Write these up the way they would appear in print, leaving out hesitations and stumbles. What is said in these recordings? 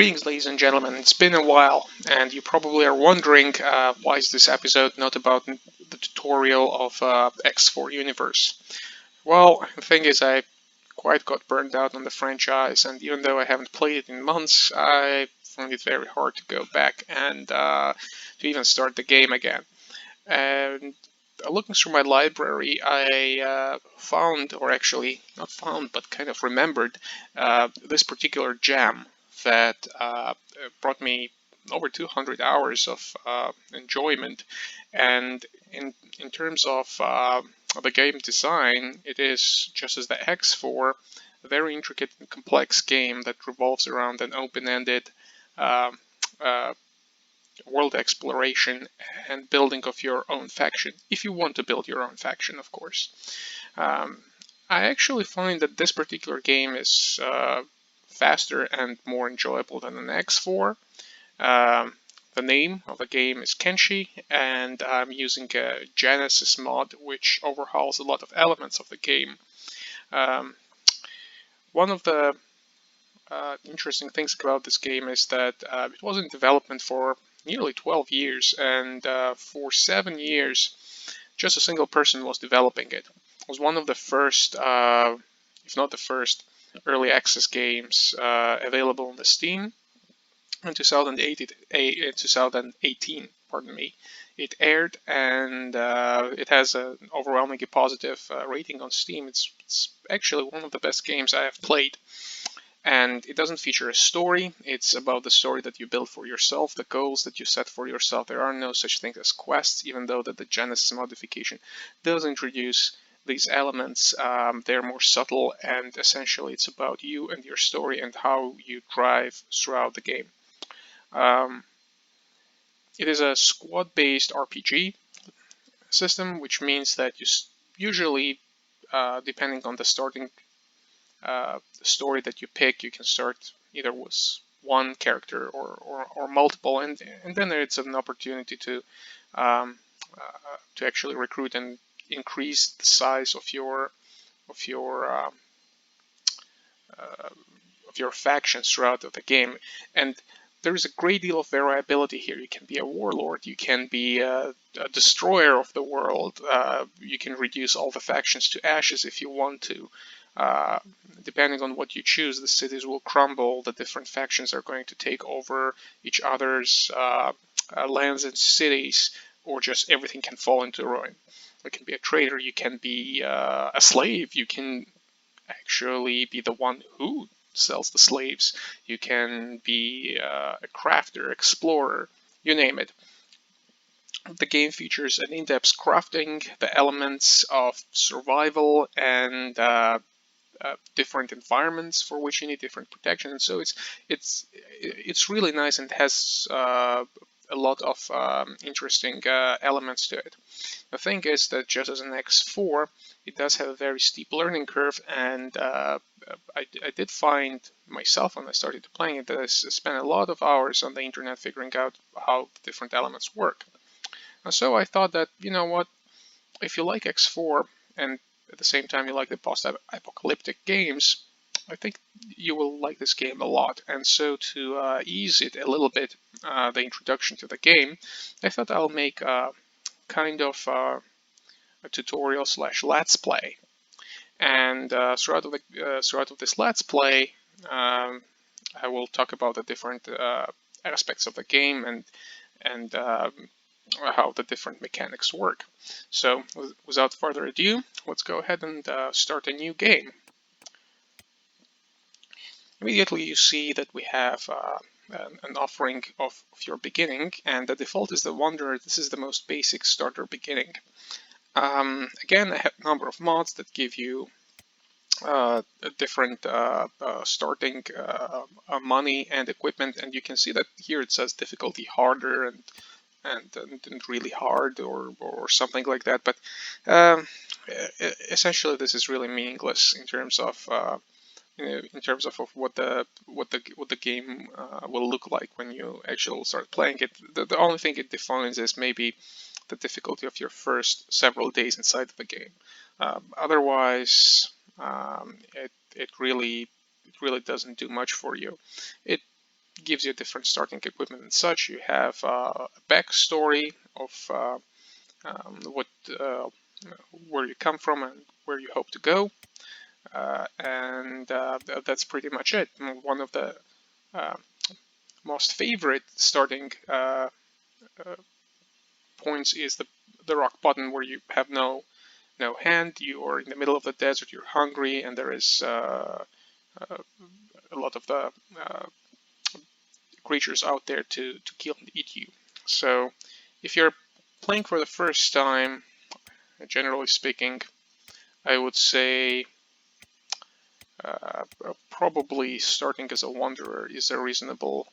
Greetings, ladies and gentlemen. It's been a while, and you probably are wondering why is this episode not about the tutorial of X4 Universe. Well, the thing is, I quite got burned out on the franchise, and even though I haven't played it in months, I find it very hard to go back and to even start the game again. And looking through my library, I found, or actually not found, but kind of remembered this particular gem that brought me over 200 hours of enjoyment. And in terms of the game design, it is, just as the X4, a very intricate and complex game that revolves around an open-ended uh, uh, world exploration and building of your own faction, if you want to build your own faction, of course. I actually find that this particular game is faster and more enjoyable than an X4. The name of the game is Kenshi, and I'm using a Genesis mod which overhauls a lot of elements of the game. One of the interesting things about this game is that it was in development for nearly 12 years, and for 7 years just a single person was developing it. It was one of the first, if not the first, early access games available on the Steam. In 2018, pardon me, it aired, and it has an overwhelmingly positive rating on Steam. It's actually one of the best games I have played. And it doesn't feature a story. It's about the story that you build for yourself, the goals that you set for yourself. There are no such things as quests, even though that the Genesis modification does introduce these elements. They're more subtle, and essentially it's about you and your story and how you drive throughout the game. It is a squad-based RPG system, which means that you usually, depending on the starting story that you pick, you can start either with one character or multiple, and then there's an opportunity to actually recruit and increase the size of your factions throughout the game. And there is a great deal of variability here. You can be a warlord, you can be a destroyer of the world, you can reduce all the factions to ashes if you want to. Depending on what you choose, the cities will crumble, the different factions are going to take over each other's lands and cities, or just everything can fall into ruin. You can be a trader, you can be a slave, you can actually be the one who sells the slaves, you can be a crafter, explorer, you name it. The game features an in-depth crafting, the elements of survival, and different environments for which you need different protection. And so it's really nice and has a lot of interesting elements to it. The thing is that just as an X4, it does have a very steep learning curve, and I did find myself when I started playing it that I spent a lot of hours on the internet figuring out how the different elements work. And so I thought that, you know what, if you like X4 and at the same time you like the post-apocalyptic games, I think you will like this game a lot. And so to ease it a little bit, the introduction to the game, I thought I'll make a kind of a tutorial / let's play. And throughout of this let's play, I will talk about the different aspects of the game and how the different mechanics work. So without further ado, let's go ahead and start a new game. Immediately you see that we have an offering of your beginning, and the default is the Wanderer. This is the most basic starter beginning. Again, I have a number of mods that give you a different starting money and equipment, and you can see that here it says difficulty harder and really hard or something like that, but essentially this is really meaningless in terms of what the game will look like when you actually start playing it. The only thing it defines is maybe the difficulty of your first several days inside the game. Otherwise, it really doesn't do much for you. It gives you different starting equipment and such. You have a backstory of where you come from and where you hope to go, and that's pretty much it. One of the most favorite starting points is the rock bottom, where you have no hand. You are in the middle of the desert. You're hungry, and there is a lot of the creatures out there to kill and eat you. So if you're playing for the first time, generally speaking, I would say probably starting as a wanderer is a reasonable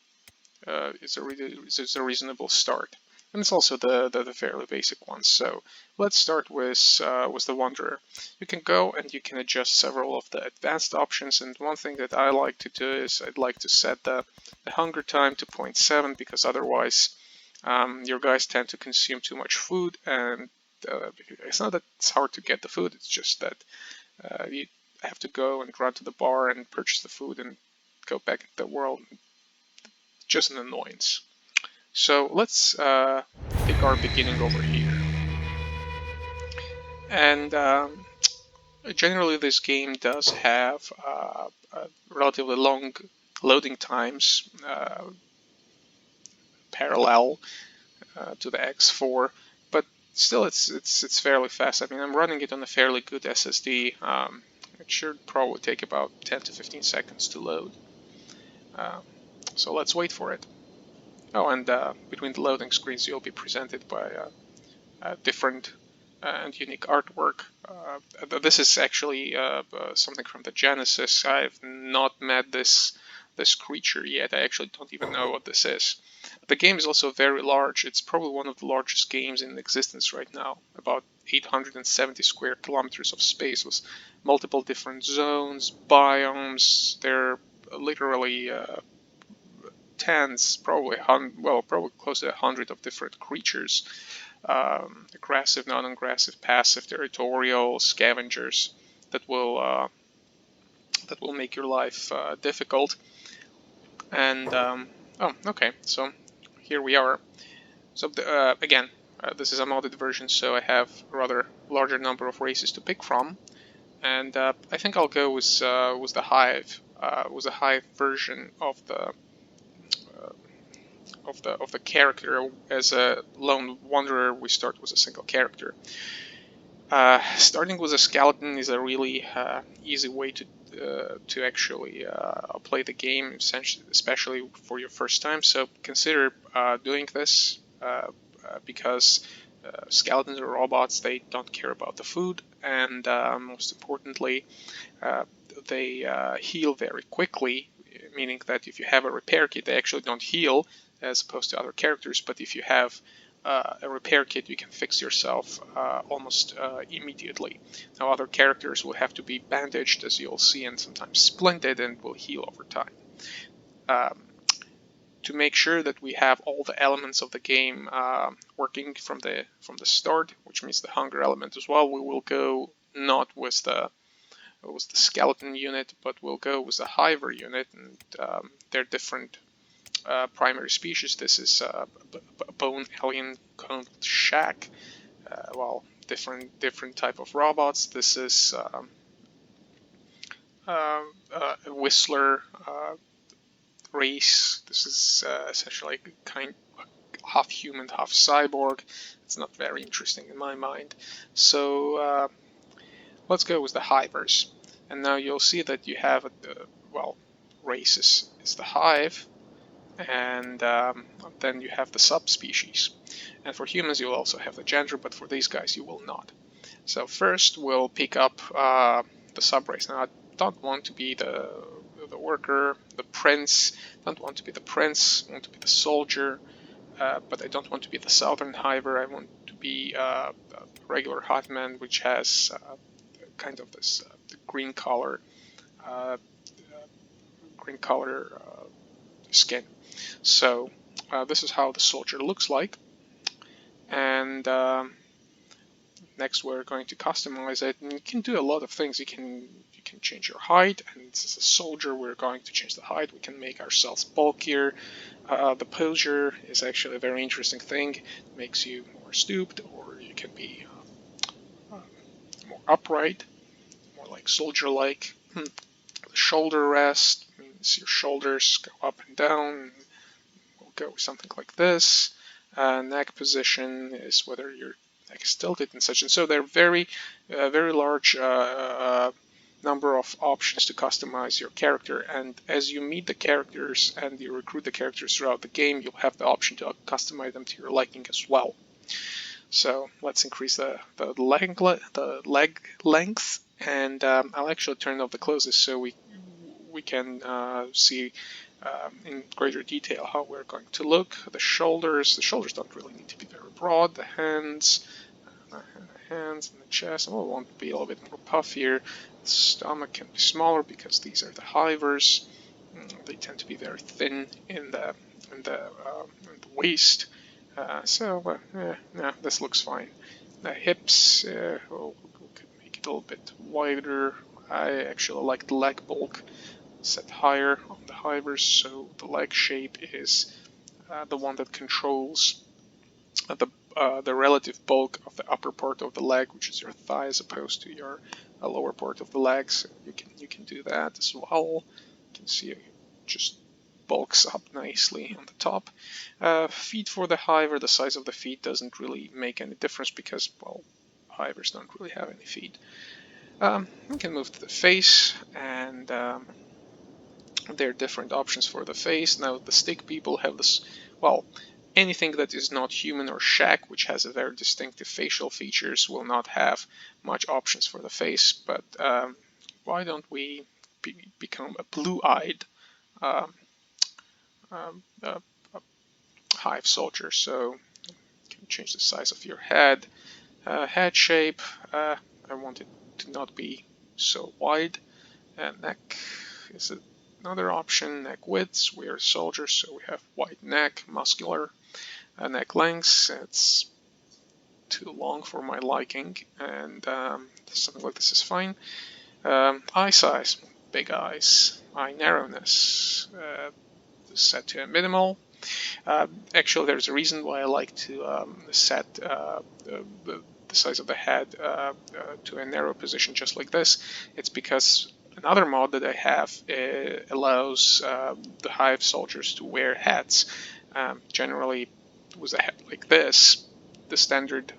start, and it's also the fairly basic one. So let's start with the wanderer. You can go and you can adjust several of the advanced options, and one thing that I like to do is I'd like to set the hunger time to 0.7, because otherwise your guys tend to consume too much food, and it's not that it's hard to get the food, it's just that you have to go and run to the bar and purchase the food and go back into the world. Just an annoyance. So let's pick our beginning over here. And generally this game does have relatively long loading times, parallel to the X4, but still it's fairly fast. I mean, I'm running it on a fairly good SSD. It should probably take about 10 to 15 seconds to load. So let's wait for it. Oh, and between the loading screens you'll be presented by different and unique artwork. This is actually something from the Genesis. I've not met this creature yet. I actually don't even know what this is. The game is also very large. It's probably one of the largest games in existence right now. About 870 square kilometers of space with multiple different zones, biomes. They're literally tens, probably close to 100 of different creatures. Aggressive, non-aggressive, passive, territorial, scavengers that will make your life difficult. And oh, okay, so here we are. So again, this is a modded version, so I have a rather larger number of races to pick from, and I think I'll go with the hive, version of the character. As a lone wanderer, we start with a single character. Starting with a skeleton is a really easy way to actually play the game, especially for your first time. So consider doing this because skeletons are robots. They don't care about the food, and most importantly, they heal very quickly. Meaning that if you have a repair kit, they actually don't heal, as opposed to other characters. But if you have a repair kit, you can fix yourself almost immediately. Now other characters will have to be bandaged, as you'll see, and sometimes splinted, and will heal over time. To make sure that we have all the elements of the game working from the start, which means the hunger element as well, we will go not with the skeleton unit, but we'll go with the hiver unit, and they're different primary species. This is a bone alien called Shack. Different type of robots. This is a Whistler race. This is essentially half human, half cyborg. It's not very interesting in my mind. So let's go with the hivers. And now you'll see that you have race is the hive, and then you have the subspecies. And for humans you'll also have the gender, but for these guys you will not. So first we'll pick up the subrace. Now I don't want to be the worker, the prince. Don't want to be the prince. I want to be the soldier, but I don't want to be the southern hiver. I want to be a regular hiveman, which has kind of this green color skin. So this is how the soldier looks like, and next we're going to customize it, and you can do a lot of things. You can change your height, and as a soldier we're going to change the height. We can make ourselves bulkier. The posture is actually a very interesting thing. It makes you more stooped, or you can be more upright, more like soldier-like. The shoulder rest means your shoulders go up and down. We'll go with something like this. Neck position is whether your neck is tilted and such. And so there are very large number of options to customize your character. And as you meet the characters and you recruit the characters throughout the game, you'll have the option to customize them to your liking as well. So let's increase the leg length, and I'll actually turn off the closes so we can see in greater detail how we're going to look. The shoulders don't really need to be very broad. The hands and the chest, we want to be a little bit more puffier. The stomach can be smaller because these are the hivers. They tend to be very thin in the waist. This looks fine. The hips, we could make it a little bit wider. I actually like the leg bulk set higher on the hivers, so the leg shape is the one that controls the relative bulk of the upper part of the leg, which is your thigh, as opposed to your lower part of the leg. So you can do that as well. You can see it just bulks up nicely on the top. Feet for the hiver, the size of the feet doesn't really make any difference because, well, hivers don't really have any feet. We can move to the face, and there are different options for the face. Now the stick people have this, well, anything that is not human or shack, which has a very distinctive facial features, will not have much options for the face. But why don't we become a blue-eyed hive soldier? So you can change the size of your head. Head shape, I want it to not be so wide. Neck is another option. Neck widths, we are soldiers, so we have wide neck, muscular. Neck lengths, it's too long for my liking, and something like this is fine. Eye size, big eyes. Eye narrowness, set to a minimal. Actually, there's a reason why I like to set the size of the head to a narrow position just like this. It's because another mod that I have allows the hive soldiers to wear hats. Generally, with a head like this, the standard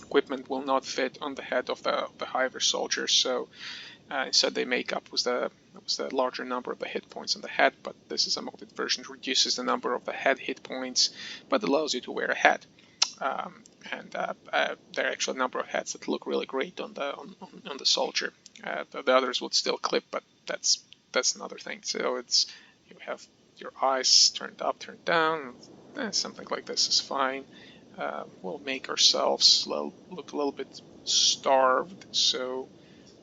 equipment will not fit on the head of the hiver soldiers. So instead, they make up with the larger number of the hit points on the head. But this is a modded version, reduces the number of the head hit points, but allows you to wear a hat. There are actually a number of hats that look really great on the soldier. The others would still clip, but that's another thing. So you have your eyes turned up, turned down. Something like this is fine. We'll make ourselves look a little bit starved, so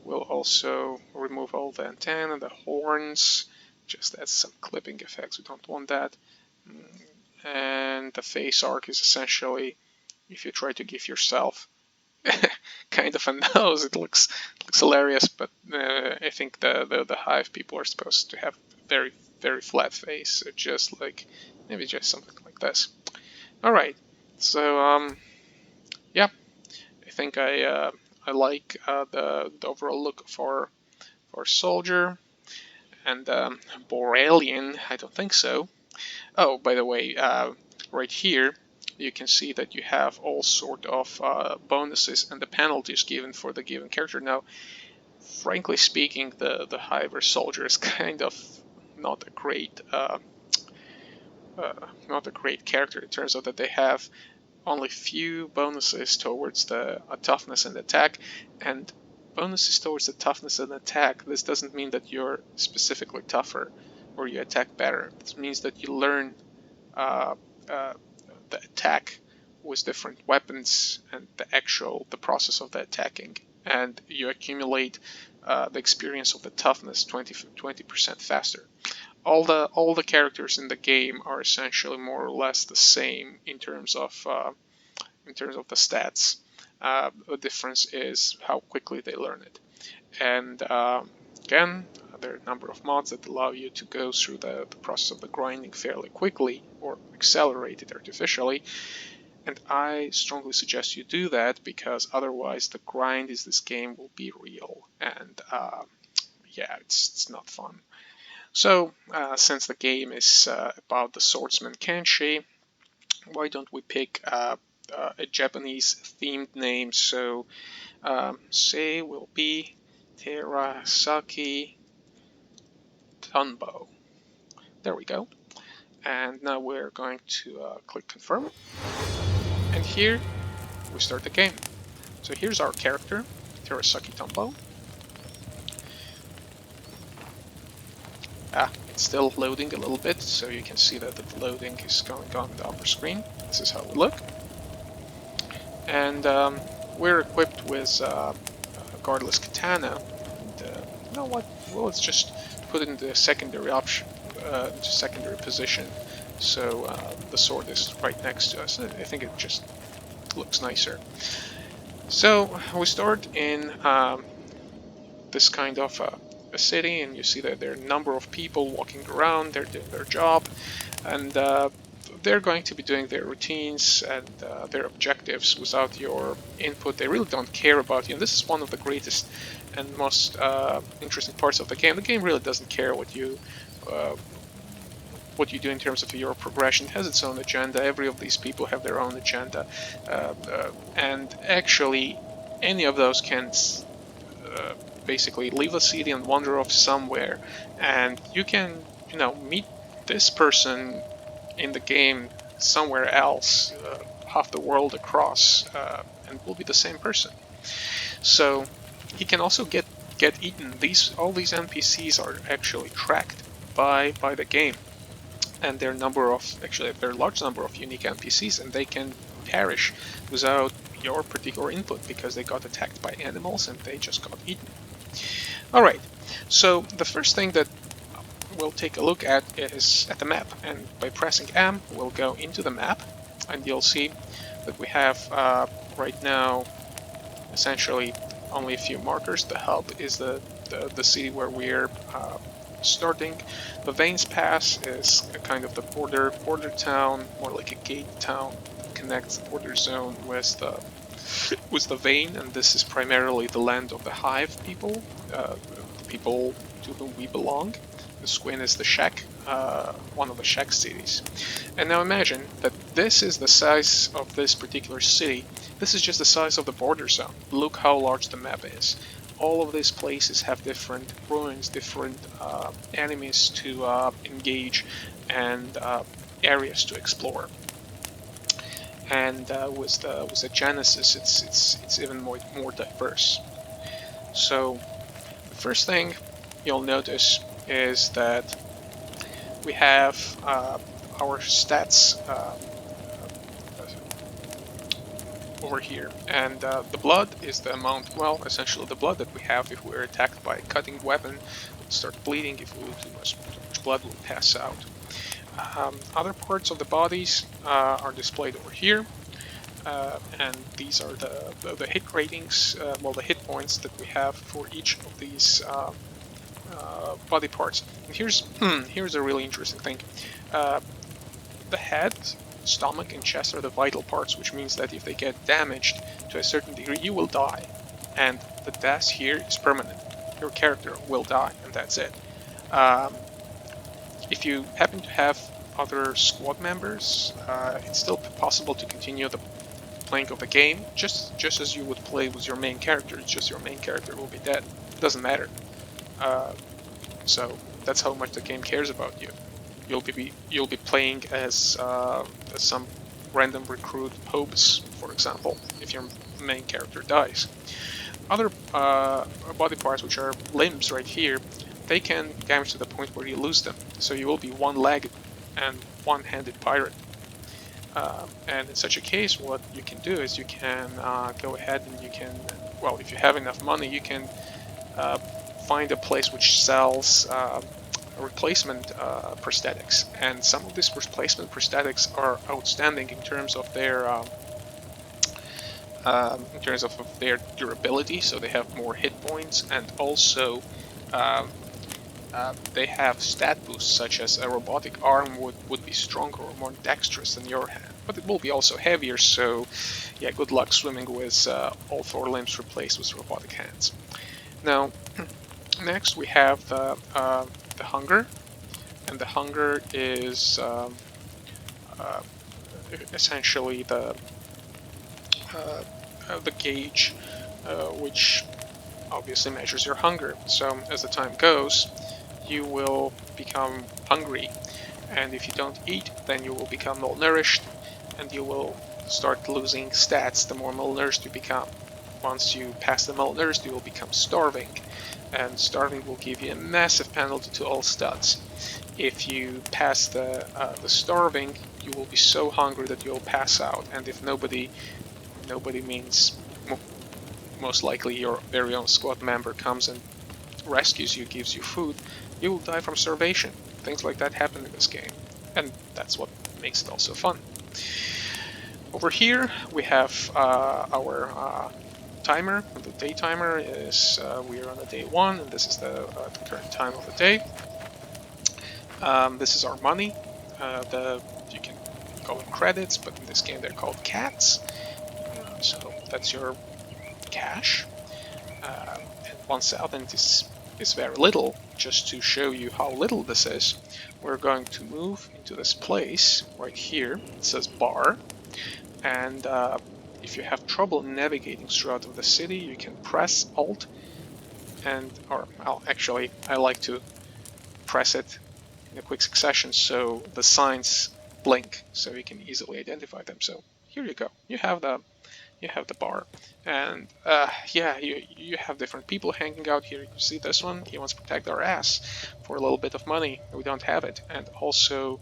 we'll also remove all the antenna, the horns, just as some clipping effects. We don't want that. And the face arc is essentially, if you try to give yourself kind of a nose, it looks hilarious, but I think the hive people are supposed to have very, very flat face, so just like, maybe just something like this. Alright, so yeah, I think I like the overall look of our soldier. And Boralian, I don't think so. Oh, by the way, right here you can see that you have all sort of bonuses and the penalties given for the given character. Now, frankly speaking, the hiver soldier is kind of not a great character. It turns out that they have only few bonuses towards the toughness and attack, and bonuses towards the toughness and attack. This doesn't mean that you're specifically tougher or you attack better. This means that you learn the attack with different weapons and the process of the attacking, and you accumulate the experience of the toughness 20% faster. All the characters in the game are essentially more or less the same in terms of in terms of the stats. The difference is how quickly they learn it. And again, there are a number of mods that allow you to go through the process of the grinding fairly quickly or accelerate it artificially. And I strongly suggest you do that, because otherwise the grind in this game will be real. And yeah, it's not fun. So, since the game is about the swordsman Kenshi, why don't we pick a Japanese themed name? So, say will be Terasaki Tonbo. There we go. And now we're going to click confirm. And here we start the game. So here's our character, Terasaki Tonbo. It's still loading a little bit, so you can see that the loading is going on the upper screen. This is how we look. And we're equipped with a guardless katana. And, you know what? Well, let's just put it in the secondary option, secondary position, so the sword is right next to us. I think it just looks nicer. So we start in this kind of a city, and you see that there are a number of people walking around. They're doing their job, and they're going to be doing their routines and their objectives without your input. They really don't care about you, and this is one of the greatest and most interesting parts of the game. The game really doesn't care what you do in terms of your progression. It has its own agenda. Every of these people have their own agenda, and actually any of those can basically leave a city and wander off somewhere, and you can, you know, meet this person in the game somewhere else, half the world across, and will be the same person. So he can also get eaten. All these NPCs are actually tracked by the game, and there are a large number of unique NPCs, and they can perish without your particular input because they got attacked by animals and they just got eaten. Alright, so the first thing that we'll take a look at is at the map, and by pressing M we'll go into the map, and you'll see that we have right now essentially only a few markers. The hub is the city where we're starting. The Veins Pass is a kind of the border town, more like a gate town that connects the border zone with the Vein, and this is primarily the land of the Hive people, the people to whom we belong. The Squin is the Shack, one of the Shack cities. And now imagine that this is the size of this particular city. This is just the size of the border zone. Look how large the map is. All of these places have different ruins, different enemies to engage, and areas to explore. And with the Genesis, it's even more diverse. So the first thing you'll notice is that we have our stats over here, and the blood is the amount, well, essentially the blood that we have if we're attacked by a cutting weapon. We'll start bleeding. If we lose too much blood, we'll pass out. Other parts of the bodies are displayed over here, and these are the hit ratings, well, the hit points that we have for each of these body parts. And here's a really interesting thing. The head, stomach, and chest are the vital parts, which means that if they get damaged to a certain degree, you will die, and the death here is permanent. Your character will die, and that's it. If you happen to have other squad members, it's still possible to continue the playing of the game, just as you would play with your main character. It's just your main character will be dead. It doesn't matter. So that's how much the game cares about you. You'll be playing as some random recruit hopes, for example, if your main character dies. Other body parts, which are limbs right here, they can damage to the point where you lose them. So you will be one-legged and one-handed pirate. And in such a case, what you can do is you can go ahead and you can, well, if you have enough money, you can find a place which sells replacement prosthetics. And some of these replacement prosthetics are outstanding in terms of their in terms of their durability, so they have more hit points, and also they have stat boosts, such as a robotic arm would be stronger or more dexterous than your hand, but it will be also heavier, so yeah, good luck swimming with all 4 limbs replaced with robotic hands. Now, next we have the hunger, and the hunger is essentially the gauge which obviously measures your hunger. So as the time goes, you will become hungry, and if you don't eat, then you will become malnourished, and you will start losing stats the more malnourished you become. Once you pass the malnourished, you will become starving, and starving will give you a massive penalty to all stats. If you pass the starving, you will be so hungry that you'll pass out, and if nobody means most likely your very own squad member comes and rescues you, gives you food, you will die from starvation. Things like that happen in this game, and that's what makes it also fun. Over here we have our timer. The day timer is we are on a day 1, and this is the current time of the day. This is our money. You can call them credits, but in this game they're called cats. So that's your cash. And 1,000 is very little. Just to show you how little this is, we're going to move into this place right here. It says bar, and if you have trouble navigating throughout the city, you can press Alt, actually I like to press it in a quick succession so the signs blink so you can easily identify them. So here you go. You have the bar, and yeah, you have different people hanging out here. You see this one, he wants to protect our ass for a little bit of money. We don't have it. And also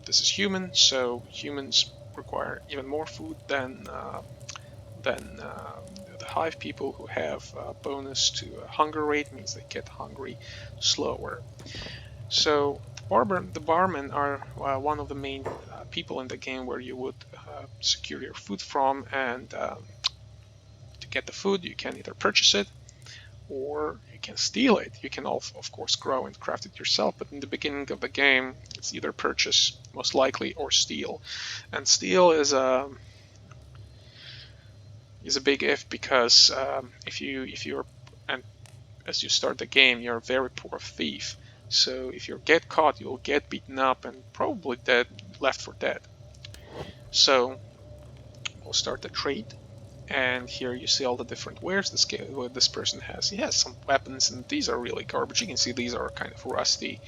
this is human, so humans require even more food than the hive people, who have a bonus to hunger rate, means they get hungry slower. So the barmen are one of the main people in the game where you would secure your food from, and to get the food you can either purchase it or you can steal it. You can also, of course, grow and craft it yourself, but in the beginning of the game it's either purchase, most likely, or steal. And steal is a big if, because if you're, and as you start the game, you're a very poor thief. So if you get caught, you'll get beaten up and probably left for dead. So we'll start the trade, and here you see all the different wares this person has. He has some weapons, and these are really garbage. You can see these are kind of rusty,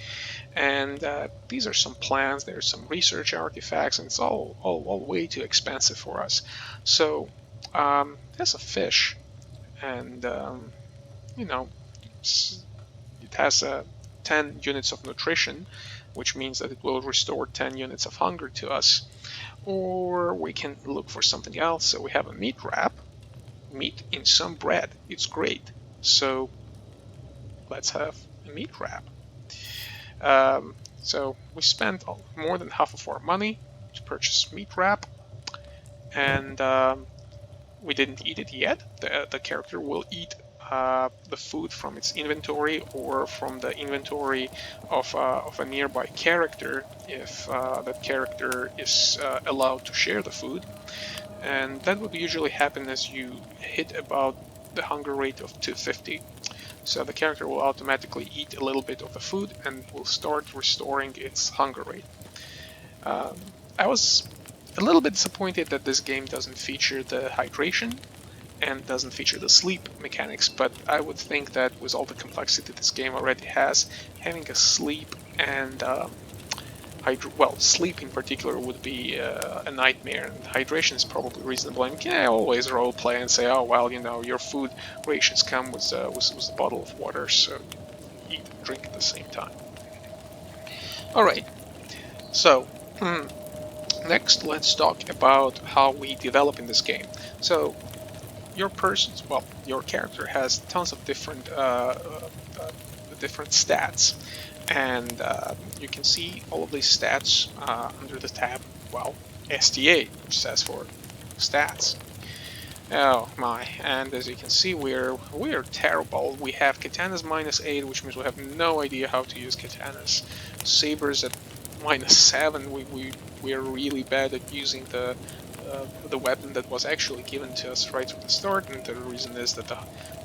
and these are some plans. There's some research artifacts, and it's all way too expensive for us. So there's a fish, and you know, it has 10 units of nutrition, which means that it will restore 10 units of hunger to us. Or we can look for something else. So we have a meat wrap, meat in some bread. It's great. So let's have a meat wrap. So we spent more than half of our money to purchase meat wrap, and we didn't eat it yet. The character will eat the food from its inventory or from the inventory of a nearby character if that character is allowed to share the food. And that would usually happen as you hit about the hunger rate of 250. So the character will automatically eat a little bit of the food and will start restoring its hunger rate. I was a little bit disappointed that this game doesn't feature the hydration and doesn't feature the sleep mechanics, but I would think that with all the complexity this game already has, having a sleep and sleep in particular would be a nightmare, and hydration is probably reasonable. And you can always roleplay and say, oh well, you know, your food rations come with a bottle of water, so eat and drink at the same time. Alright, so next let's talk about how we develop in this game. So your character has tons of different stats, and you can see all of these stats under the tab, STA, which stands for stats. Oh my, and as you can see, we're terrible. We have katanas -8, which means we have no idea how to use katanas. Sabers at -7. We're really bad at using the weapon that was actually given to us right from the start, and the reason is that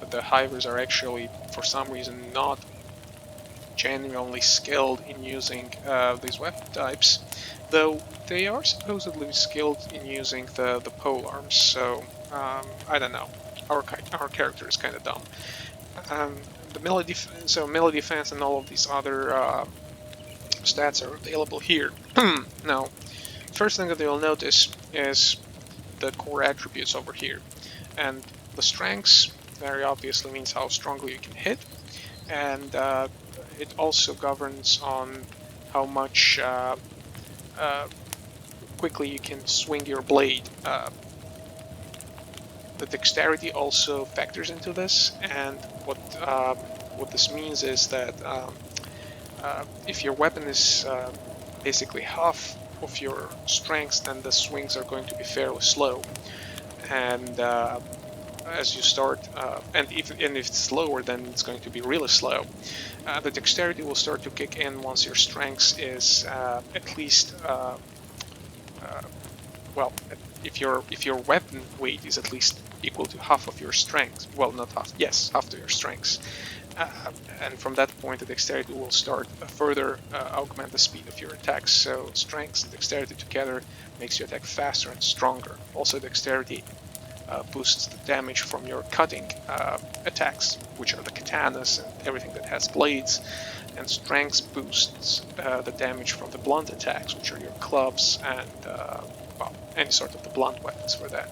the hivers are actually, for some reason, not genuinely skilled in using these weapon types, though they are supposedly skilled in using the pole arms. So I don't know. Our character is kind of dumb. Um, the melee defense and all of these other stats are available here. Now, first thing that you'll notice is the core attributes over here, and the strengths very obviously means how strongly you can hit, and it also governs on how much quickly you can swing your blade. The dexterity also factors into this, and what this means is that if your weapon is basically half of your strength, then the swings are going to be fairly slow, and as you start, and if it's lower, then it's going to be really slow. The dexterity will start to kick in once your strength is at least, well, if your weapon weight is at least equal to half of your strength. Well, not half. Yes, half to your strength. And from that point, the dexterity will start further augment the speed of your attacks. So strength and dexterity together makes your attack faster and stronger. Also, dexterity boosts the damage from your cutting attacks, which are the katanas and everything that has blades, and strength boosts the damage from the blunt attacks, which are your clubs and well, any sort of the blunt weapons for that.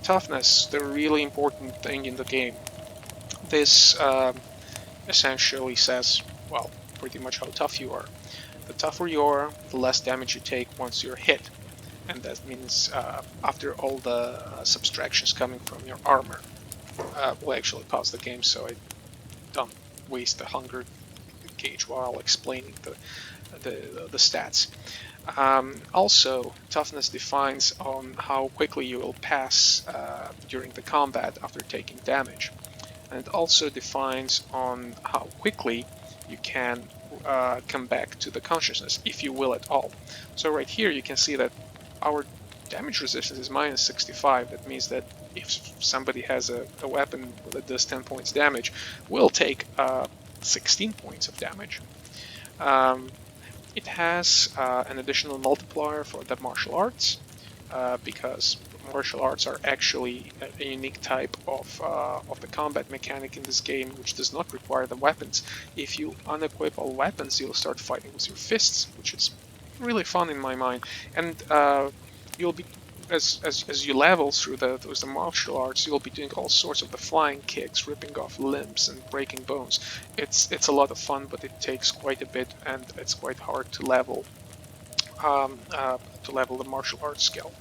Toughness, the really important thing in the game. This essentially says, well, pretty much how tough you are. The tougher you are, the less damage you take once you're hit. And that means after all the subtractions coming from your armor. We'll actually pause the game so I don't waste the hunger gauge while explaining the stats. Also, toughness defines on how quickly you will pass during the combat after taking damage. And it also defines on how quickly you can come back to the consciousness, if you will at all. So right here you can see that our damage resistance is -65. That means that if somebody has a weapon that does 10 points damage, we'll take 16 points of damage. It has an additional multiplier for the martial arts, because martial arts are actually a unique type of the combat mechanic in this game, which does not require the weapons. If you unequip all weapons, you'll start fighting with your fists, which is really fun in my mind. And you'll be, as you level through the martial arts, you'll be doing all sorts of the flying kicks, ripping off limbs and breaking bones. It's a lot of fun, but it takes quite a bit, and it's quite hard to level the martial arts skill.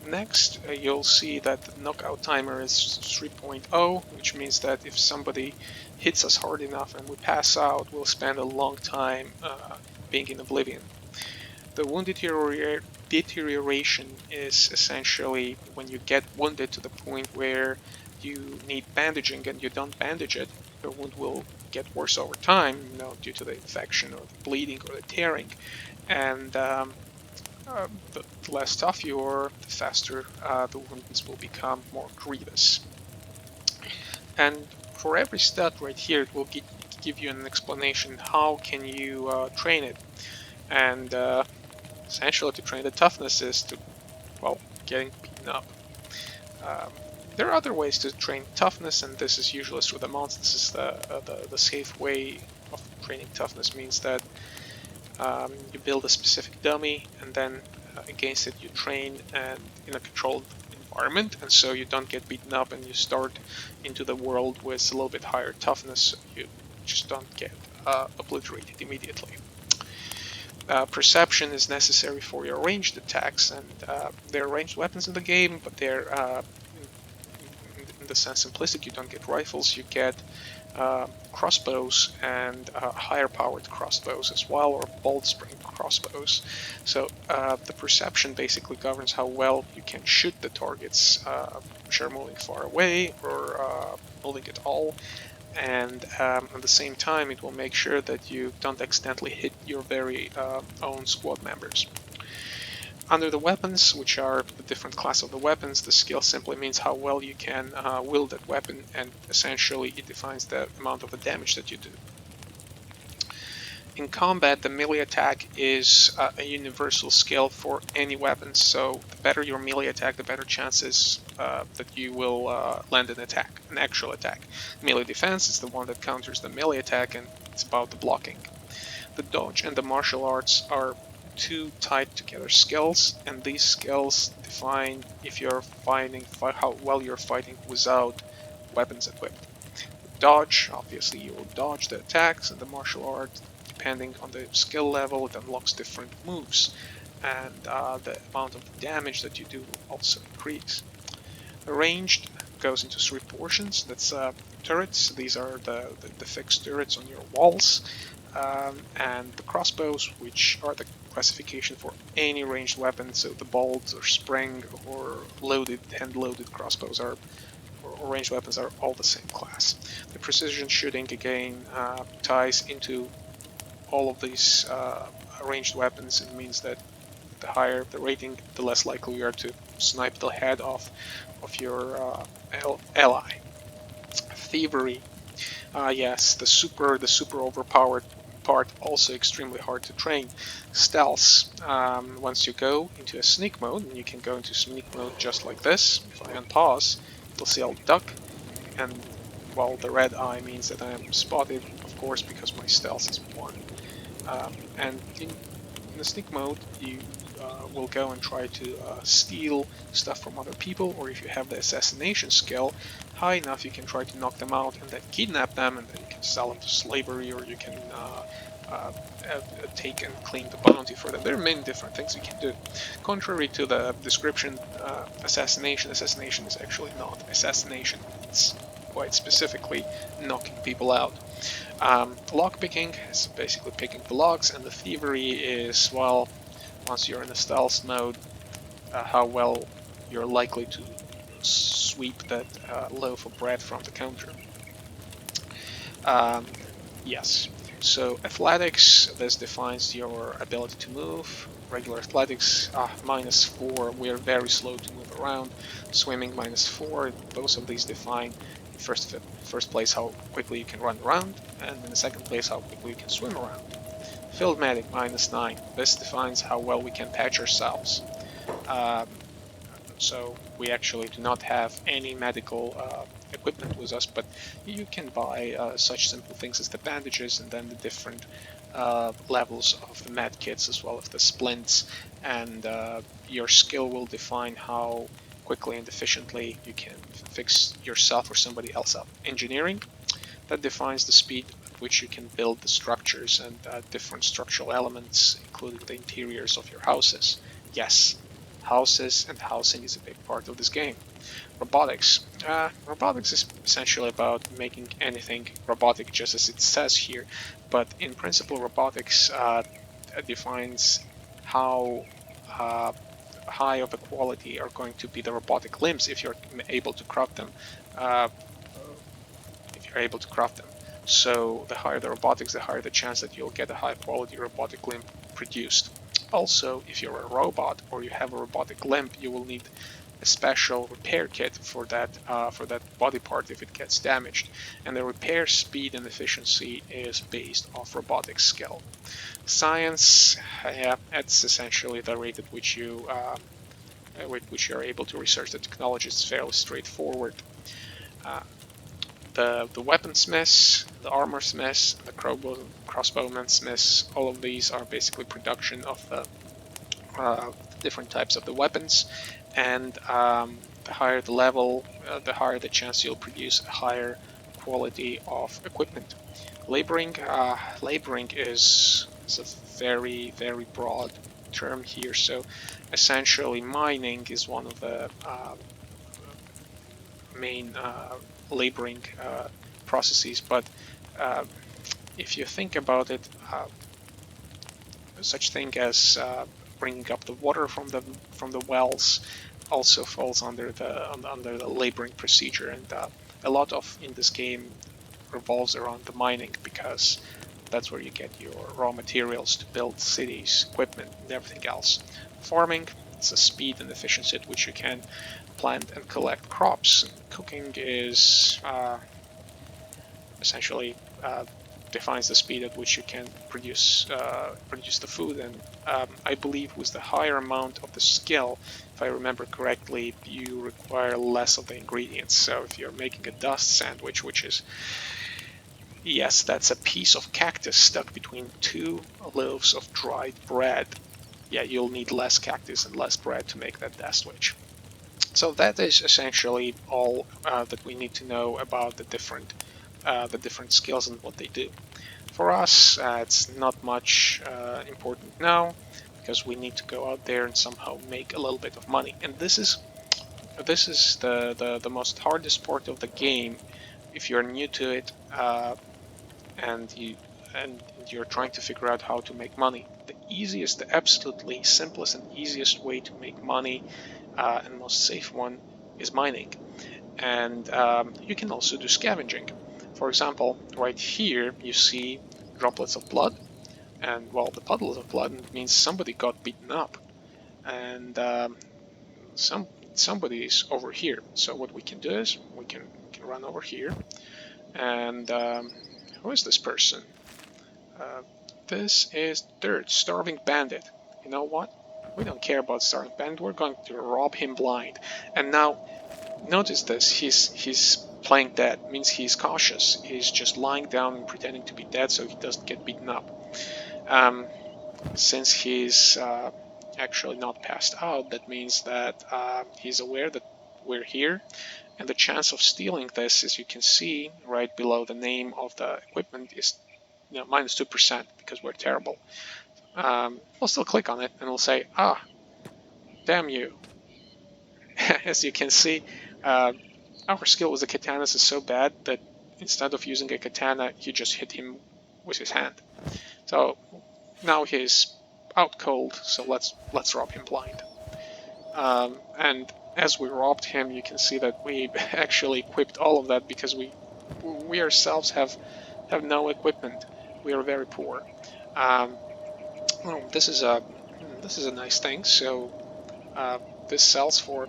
Next, you'll see that the knockout timer is 3.0, which means that if somebody hits us hard enough and we pass out, we'll spend a long time being in oblivion. The wound deterioration is essentially when you get wounded to the point where you need bandaging and you don't bandage it, the wound will get worse over time, due to the infection or the bleeding or the tearing. And the less tough you are, the faster the wounds will become more grievous. And for every stat right here, it will give you an explanation how can you train it. And essentially, to train the toughness is to, well, getting beaten up. There are other ways to train toughness, and this is usually through the mounts. This is the safe way of training toughness. Means that you build a specific dummy, and then against it you train and in a controlled environment, and so you don't get beaten up, and you start into the world with a little bit higher toughness. So you just don't get obliterated immediately. Perception is necessary for your ranged attacks, and there are ranged weapons in the game, but they're in the sense simplistic. You don't get rifles, you get crossbows and higher powered crossbows as well, or bolt spring crossbows. So the perception basically governs how well you can shoot the targets which are moving far away or moving at all, and at the same time it will make sure that you don't accidentally hit your very own squad members. Under the weapons, which are the different class of the weapons, the skill simply means how well you can wield that weapon, and essentially it defines the amount of the damage that you do. In combat, the melee attack is a universal skill for any weapon, so the better your melee attack, the better chances that you will land an attack, an actual attack. Melee defense is the one that counters the melee attack, and it's about the blocking. The dodge and the martial arts are two tied together skills, and these skills define if you're fighting, how well you're fighting without weapons equipped. Dodge, obviously you will dodge the attacks, and the martial art, depending on the skill level, it unlocks different moves, and the amount of damage that you do will also increase. The ranged goes into three portions. That's turrets. These are the fixed turrets on your walls, and the crossbows, which are the classification for any ranged weapon. So the bolts or spring or loaded, hand-loaded crossbows are, or ranged weapons are all the same class. The precision shooting again ties into all of these ranged weapons. It means that the higher the rating, the less likely you are to snipe the head off of your ally. Thievery, yes, the super overpowered part, also extremely hard to train. Stealth, once you go into a sneak mode, and you can go into sneak mode just like this. If I unpause, you'll see I'll duck, and well, the red eye means that I am spotted, of course, because my stealth is 1. And in the sneak mode, you will go and try to steal stuff from other people, or if you have the assassination skill high enough, you can try to knock them out and then kidnap them, and then you can sell them to slavery, or you can take and claim the bounty for them. There are many different things you can do. Contrary to the description, assassination is actually not assassination. It's quite specifically knocking people out. Lock picking is basically picking the locks, and the thievery is, well, once you're in the stealth mode, how well you're likely to sweep that loaf of bread from the counter. Yes, so athletics, this defines your ability to move. Regular athletics, -4, we're very slow to move around. Swimming, -4, both of these define in first place how quickly you can run around, and in the second place how quickly you can swim around. Field medic, -9, this defines how well we can patch ourselves. So we actually do not have any medical equipment with us, but you can buy such simple things as the bandages, and then the different levels of the med kits, as well as the splints, and your skill will define how quickly and efficiently you can fix yourself or somebody else up. Engineering, that defines the speed at which you can build the structures and different structural elements, including the interiors of your houses. Yes, houses and housing is a big part of this game. Robotics. Robotics is essentially about making anything robotic, just as it says here, but in principle robotics defines how high of a quality are going to be the robotic limbs if you're able to craft them. So the higher the robotics, the higher the chance that you'll get a high quality robotic limb produced. Also, if you're a robot or you have a robotic limb, you will need a special repair kit for that body part if it gets damaged, and the repair speed and efficiency is based off robotic skill. Science, yeah, it's essentially the rate at which you are able to research the technology. Is fairly straightforward. The weaponsmiths, the armorsmiths, the crossbowmen smiths, all of these are basically production of the different types of the weapons, and the higher the level, the higher the chance you'll produce a higher quality of equipment. Laboring is a very, very broad term here, so essentially mining is one of the main laboring processes, but if you think about it, such thing as bringing up the water from the wells also falls under the laboring procedure, and a lot of in this game revolves around the mining, because that's where you get your raw materials to build cities, equipment, and everything else. Farming, it's the speed and efficiency at which you can plant and collect crops. Cooking is essentially defines the speed at which you can produce the food, and I believe with the higher amount of the skill, if I remember correctly, you require less of the ingredients. So if you're making a dust sandwich, which is, yes, that's a piece of cactus stuck between 2 loaves of dried bread, yeah, you'll need less cactus and less bread to make that dust sandwich. So that is essentially all that we need to know about the different skills and what they do. For us, it's not much important now, because we need to go out there and somehow make a little bit of money. And this is the most hardest part of the game if you're new to it, and you're trying to figure out how to make money. The absolutely simplest and easiest way to make money, and most safe one, is mining. And you can also do scavenging. For example, right here you see droplets of blood, and well, the puddles of blood means somebody got beaten up, and somebody is over here. So what we can do is we can run over here, and who is this person? This is Dirt, Starving Bandit. You know what? We don't care about Starving Bandit. We're going to rob him blind. And now, notice this. He's playing dead. Means he's cautious. He's just lying down and pretending to be dead so he doesn't get beaten up. Since he's actually not passed out, that means that he's aware that we're here. And the chance of stealing this, as you can see right below the name of the equipment, is minus 2%, because we're terrible. We'll still click on it and we'll say, ah, damn you. As you can see, our skill with the katanas is so bad that instead of using a katana, you just hit him with his hand. So now he's out cold, so let's rob him blind. And as we robbed him, you can see that we actually equipped all of that, because we ourselves have no equipment. We are very poor. Well, this is a nice thing. So this sells for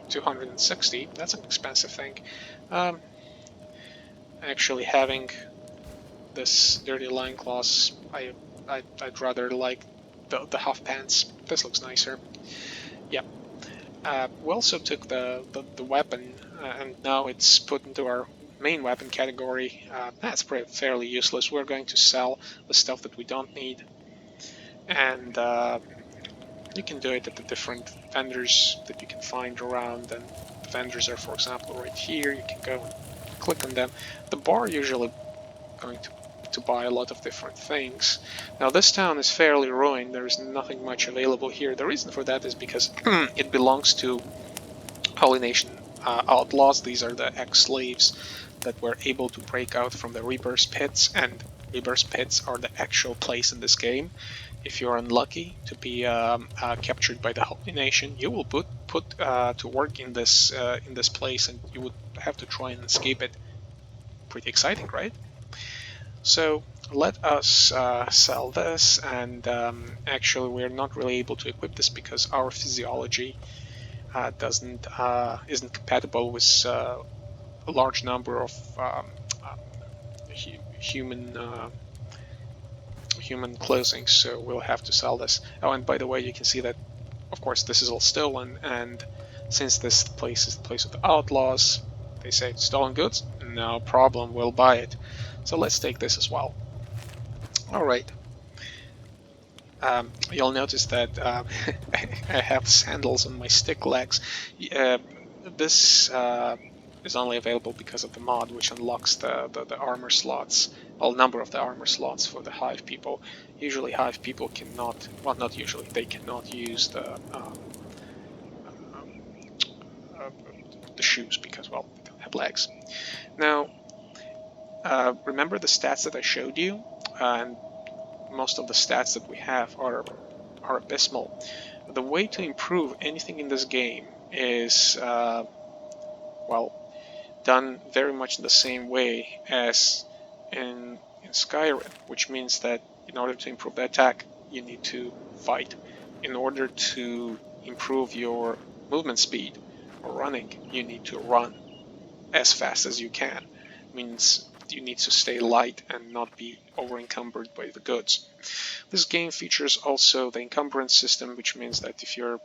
260. That's an expensive thing. Actually, having this dirty loincloths, I'd rather like the half pants. This looks nicer. Yep. We also took the weapon, and now it's put into our main weapon category. That's fairly useless. We're going to sell the stuff that we don't need, and you can do it at the different vendors that you can find around. And the vendors are, for example, right here. You can go and click on them. The bar usually going to buy a lot of different things. Now this town is fairly ruined. There is nothing much available here. The reason for that is because it belongs to Holy Nation outlaws. These are the ex-slaves that were able to break out from the Rebirth Pits, and Rebirth Pits are the actual place in this game. If you're unlucky to be captured by the Holy Nation, you will put to work in this place, and you would have to try and escape it. Pretty exciting, right? So let us sell this, and actually we're not really able to equip this because our physiology isn't compatible with a large number of human clothing, so we'll have to sell this. Oh, and by the way, you can see that, of course, this is all stolen, and since this place is the place of the outlaws, they say stolen goods, no problem, we'll buy it. So let's take this as well. Alright. You'll notice that I have sandals on my stick legs. This is only available because of the mod, which unlocks the armor slots, well, number of the armor slots for the hive people. Usually hive people cannot, well, not usually, they cannot use the shoes because, well, they don't have legs. Now, remember the stats that I showed you? And most of the stats that we have are abysmal. The way to improve anything in this game is, well, done very much in the same way as in Skyrim, which means that in order to improve the attack, you need to fight. In order to improve your movement speed or running, you need to run as fast as you can. It means you need to stay light and not be over encumbered by the goods. This game features also the encumbrance system, which means that if your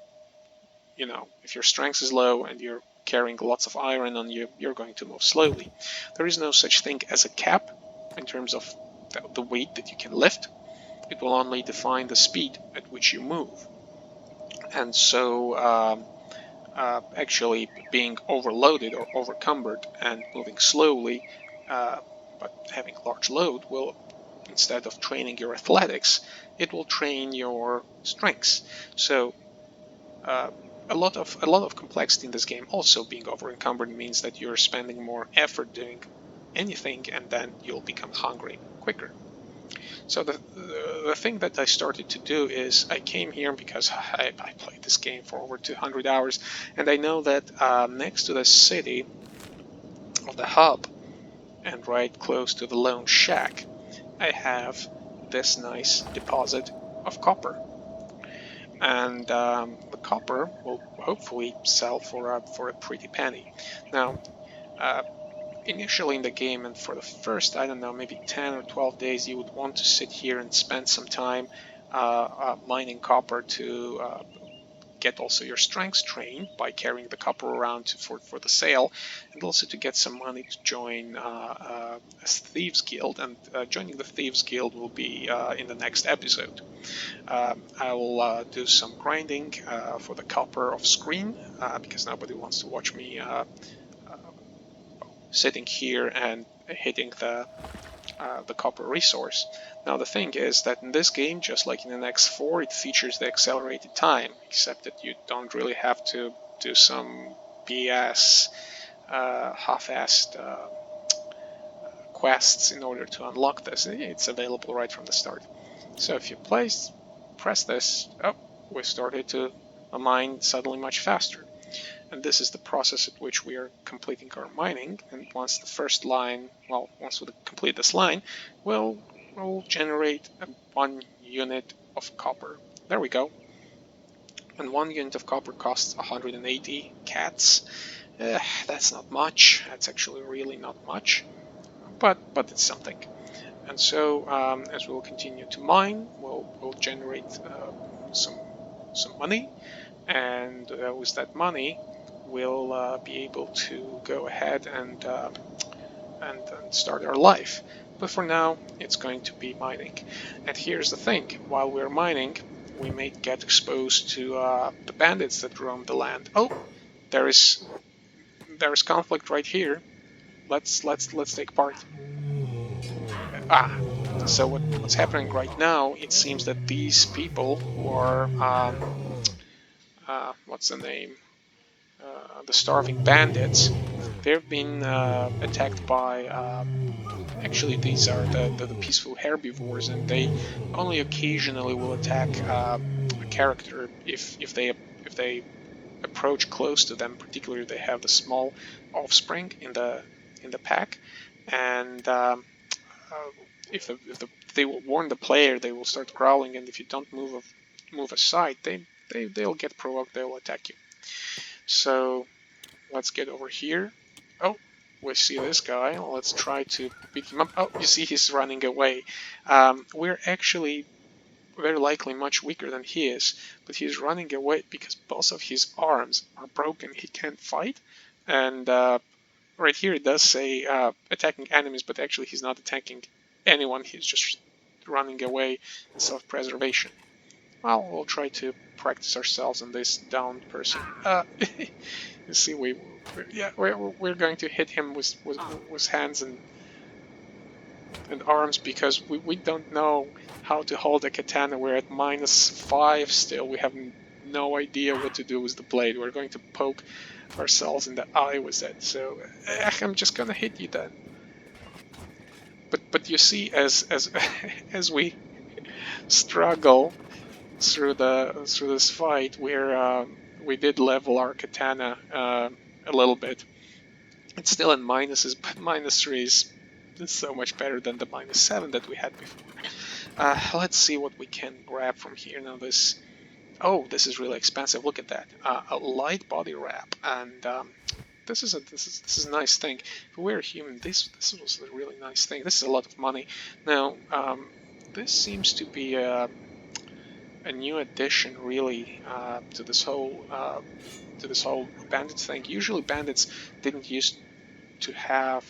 strength is low and you're carrying lots of iron on you, you're going to move slowly. There is no such thing as a cap in terms of the weight that you can lift. It will only define the speed at which you move. And so actually being overloaded or overcumbered and moving slowly, but having a large load, will, instead of training your athletics, it will train your strengths. So a lot of complexity in this game. Also, being over encumbered means that you're spending more effort doing anything, and then you'll become hungry quicker. So the thing that I started to do is I came here because I played this game for over 200 hours, and I know that next to the city of the hub and right close to the lone shack, I have this nice deposit of copper. And the copper will hopefully sell for a pretty penny. Now, initially in the game, and for the first, I don't know, maybe 10 or 12 days, you would want to sit here and spend some time mining copper to get also your strengths trained by carrying the copper around for the sale, and also to get some money to join a Thieves Guild, and joining the Thieves Guild will be in the next episode. I will do some grinding for the copper off screen, because nobody wants to watch me sitting here and hitting the copper resource. Now the thing is that in this game, just like in the X4, it features the accelerated time, except that you don't really have to do some BS half-assed quests in order to unlock this. It's available right from the start. So if you press this, we started to mine suddenly much faster. And this is the process at which we are completing our mining. And once the first line, once we complete this line, we'll generate 1 unit of copper. There we go. And 1 unit of copper costs 180 cats. That's not much. That's actually really not much, but it's something. And so as we'll continue to mine, we'll generate some money, and with that money, we'll be able to go ahead and start our life. But for now, it's going to be mining. And here's the thing: while we're mining, we may get exposed to the bandits that roam the land. Oh, there is conflict right here. Let's take part. So what's happening right now? It seems that these people who are what's the name? The starving bandits. They've been attacked by. Actually, these are the peaceful herbivores, and they only occasionally will attack a character if they approach close to them. Particularly, they have the small offspring in the pack, and if they will warn the player, they will start growling, and if you don't move aside, they'll get provoked. They will attack you. So let's get over here. Oh, we see this guy. Let's try to beat him up. Oh, you see he's running away. We're actually very likely much weaker than he is, but he's running away because both of his arms are broken. He can't fight, and right here it does say attacking enemies, but actually he's not attacking anyone. He's just running away in self-preservation. Well, we'll try to practice ourselves on this downed person. You see, we're going to hit him with hands and arms because we don't know how to hold a katana. We're at -5 still. We have no idea what to do with the blade. We're going to poke ourselves in the eye with it. So I'm just gonna hit you then. But you see, as as we struggle through this fight, we did level our katana a little bit. It's still in minuses, but -3 is so much better than the -7 that we had before. Let's see what we can grab from here now. This is really expensive. Look at that, a light body wrap, and this is a nice thing. If we were human, this was a really nice thing. This is a lot of money. Now, this seems to be a new addition, really, to this whole bandit thing. Usually, bandits didn't used to have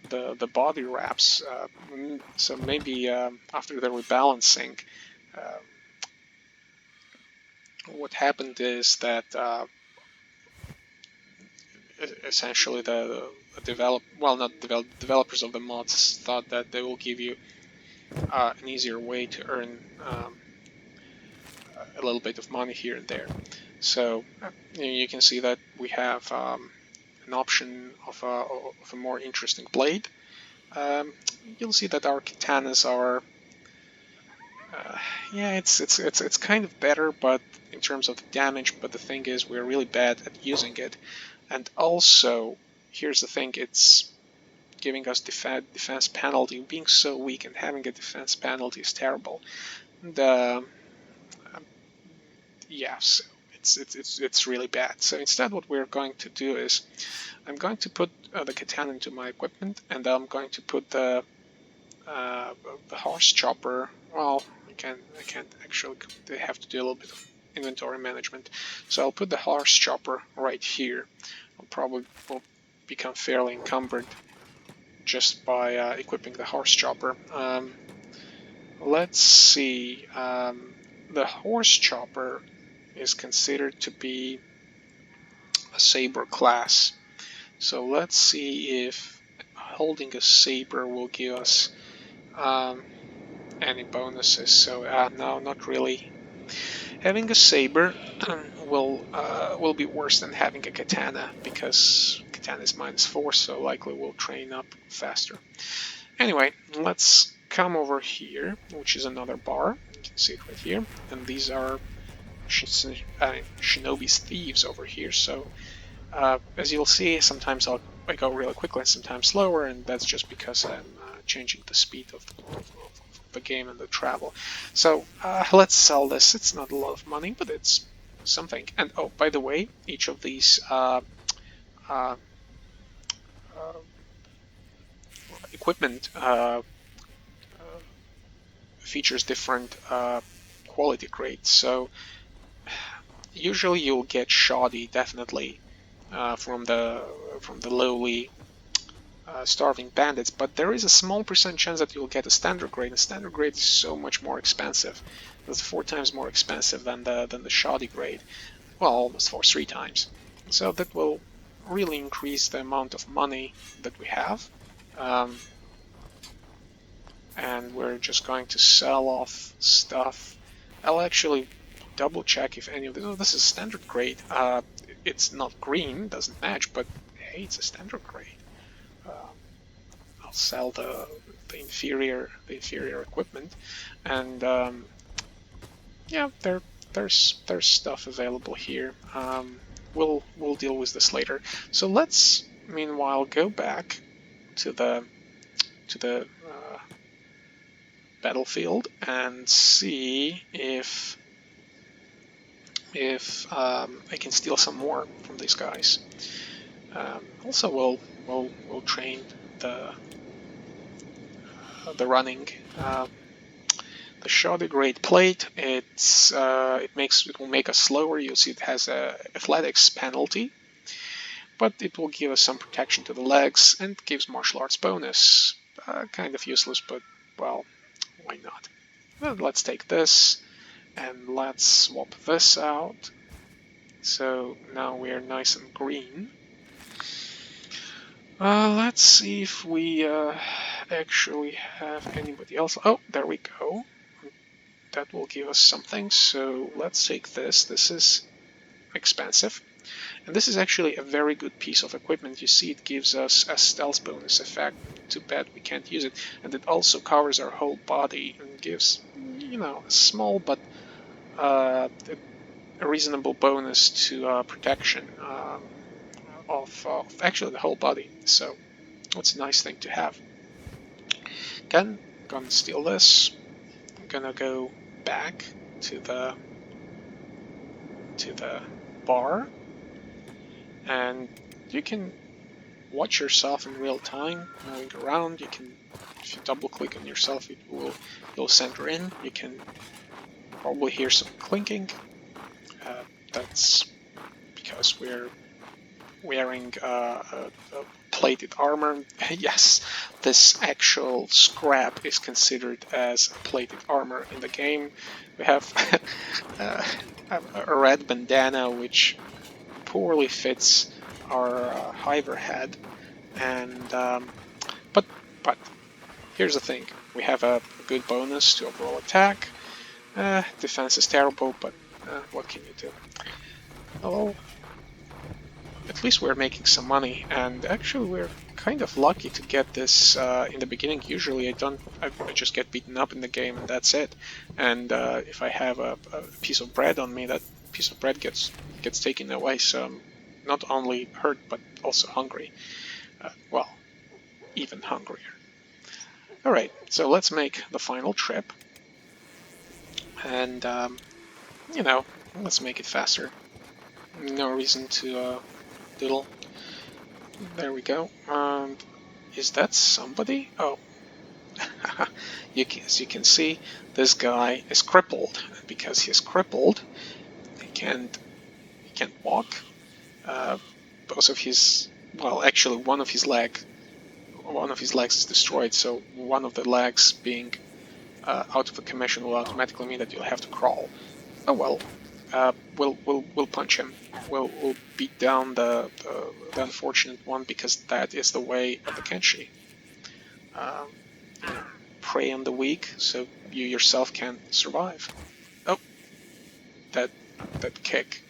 the body wraps, so maybe after the rebalancing, uh, what happened is that essentially the developers of the mods thought that they will give you an easier way to earn a little bit of money here and there. So you can see that we have an option of a more interesting blade. You'll see that our katanas are yeah, it's kind of better, but in terms of the damage. But the thing is, we're really bad at using it, and also here's the thing: it's giving us defense penalty. Being so weak and having a defense penalty is terrible. And yeah, so it's really bad. So instead, what we're going to do is, I'm going to put the katana into my equipment, and I'm going to put the horse chopper. Well, I can't actually. They have to do a little bit of inventory management. So I'll put the horse chopper right here. I'll probably will become fairly encumbered just by equipping the horse chopper. Let's see. The horse chopper is considered to be a saber class. So let's see if holding a saber will give us any bonuses. So no, not really. Having a saber will be worse than having a katana, because katana is -4, so likely we'll train up faster. Anyway, let's come over here, which is another bar. You can see it right here, and these are Shinobi's Thieves over here. So as you'll see, sometimes I go really quickly and sometimes slower, and that's just because I'm changing the speed of the game and the travel. So let's sell this. It's not a lot of money, but it's something. And oh, by the way, each of these equipment features different quality grades. So usually you'll get shoddy, definitely, from the lowly starving bandits, but there is a small percent chance that you'll get a standard grade, and standard grade is so much more expensive. It's 4 times more expensive than the shoddy grade. Well, almost 3 times. So that will really increase the amount of money that we have. And we're just going to sell off stuff. I'll actually double check if any of this. Oh, this is standard grade. It's not green, doesn't match, but hey, it's a standard grade. I'll sell the inferior equipment, and yeah, there's stuff available here. We'll deal with this later. So let's meanwhile go back to the battlefield and see if I can steal some more from these guys. Also, we'll train the running. The shoddy grade plate. It will make us slower. You'll see it has a athletics penalty, but it will give us some protection to the legs and gives martial arts bonus. Kind of useless, but well, why not? Well, let's take this and let's swap this out. So now we're nice and green. Let's see if we actually have anybody else. Oh, there we go. That will give us something. So let's take this. This is expensive. And this is actually a very good piece of equipment. You see, it gives us a stealth bonus effect. Too bad we can't use it. And it also covers our whole body and gives, you know, a small but a reasonable bonus to protection of actually the whole body. So it's a nice thing to have. Again, gonna steal this. I'm gonna go back to the bar, and you can watch yourself in real time moving around. You can, if you double click on yourself, you'll center in. You can probably hear some clinking. That's because we're wearing a plated armor. Yes, this actual scrap is considered as plated armor in the game. We have a red bandana which poorly fits our hive head, and but here's the thing: we have a good bonus to overall attack. Defense is terrible, but what can you do? Oh, at least we're making some money, and actually we're kind of lucky to get this in the beginning. Usually I just get beaten up in the game and that's it. And if I have a piece of bread on me, that piece of bread gets taken away, so I'm not only hurt but also hungry. Well, even hungrier. Alright, so let's make the final trip. And, you know, let's make it faster. No reason to diddle. There we go. And is that somebody? Oh. As you can see, this guy is crippled. Because he's crippled, he can't walk. Both of his, well, actually one of his legs is destroyed, so one of the legs being out of the commission will automatically mean that you'll have to crawl. Oh well, we'll punch him. We'll beat down the unfortunate one, because that is the way of the Kenshi. Prey on the weak, so you yourself can survive. Oh, that kick.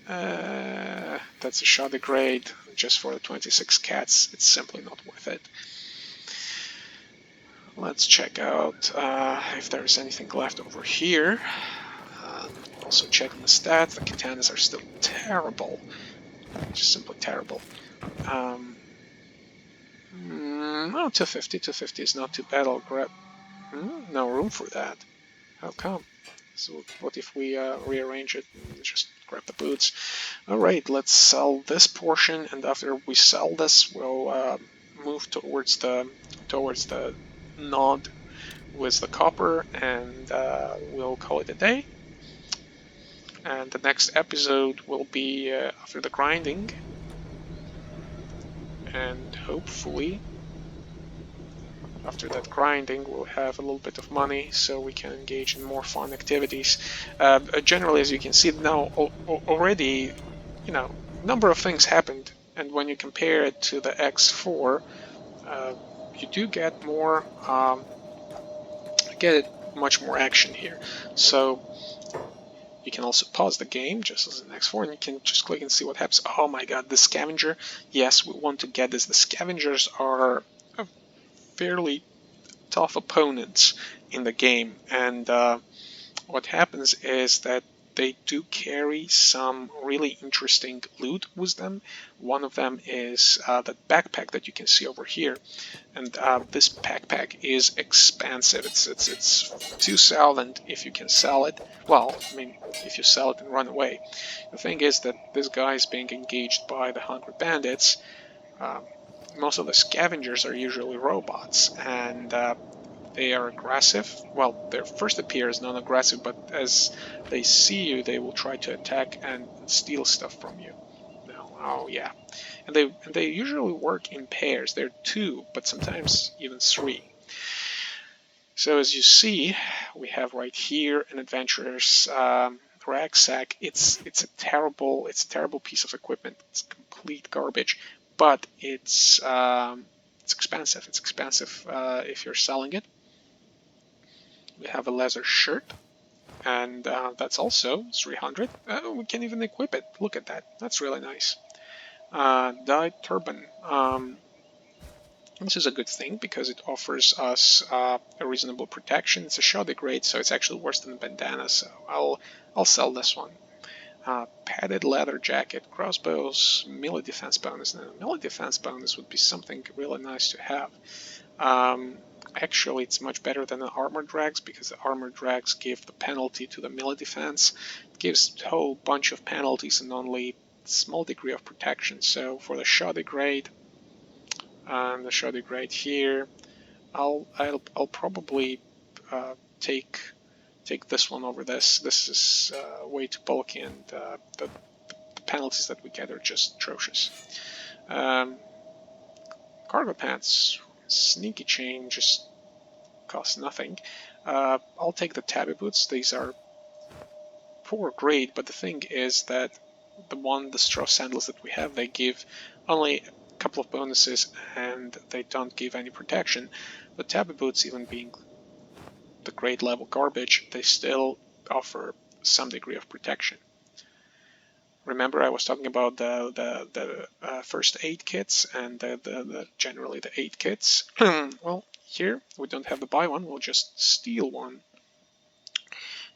That's a shoddy grade just for the 26 cats. It's simply not worth it. Let's check out if there's anything left over here. Also checking the stats. The katanas are still terrible. Just simply terrible. No, 250. 250 is not too bad. I'll grab... no room for that. How come? So what if we rearrange it and just grab the boots? Alright, let's sell this portion, and after we sell this, we'll move towards the node with the copper, and we'll call it a day. And the next episode will be after the grinding, and hopefully after that grinding we'll have a little bit of money so we can engage in more fun activities. Generally, as you can see now, already, you know, a number of things happened, and when you compare it to the X4, you do get more much more action here. So you can also pause the game just as an X4, and you can just click and see what happens. Oh my god, the scavenger. Yes, we want to get this. The scavengers are a fairly tough opponents in the game, and what happens is that they do carry some really interesting loot with them. One of them is that backpack that you can see over here, and this backpack is expensive. It's 2,000 if you can sell it. Well, I mean, if you sell it and run away. The thing is that this guy is being engaged by the hungry bandits. Most of the scavengers are usually robots, and they are aggressive. Well, their first appear is non-aggressive, but as they see you, they will try to attack and steal stuff from you. Oh yeah, and they usually work in pairs. They're two, but sometimes even three. So as you see, we have right here an adventurer's rucksack. It's a terrible piece of equipment. It's complete garbage, but it's expensive. It's expensive if you're selling it. We have a leather shirt. and that's also 300. We can even equip it. Look at that. That's really nice. Dyed turban. This is a good thing because it offers us a reasonable protection. It's a shoddy grade, so it's actually worse than a bandana. So I'll sell this one. Padded leather jacket, crossbows, melee defense bonus. Now, melee defense bonus would be something really nice to have. Actually, it's much better than the armor drags because the armor drags give the penalty to the melee defense. It gives a whole bunch of penalties and only a small degree of protection. So for the shoddy grade, and the shoddy grade here, I'll probably take this one over this. This is way too bulky, and the penalties that we get are just atrocious. Cargo pants, sneaky chain, just costs nothing. I'll take the tabby boots. These are poor grade, but the thing is that the straw sandals that we have, they give only a couple of bonuses and they don't give any protection. The tabby boots, even being the grade level garbage, they still offer some degree of protection. Remember, I was talking about the first aid kits and generally the aid kits. Well, here we don't have the buy one, we'll just steal one.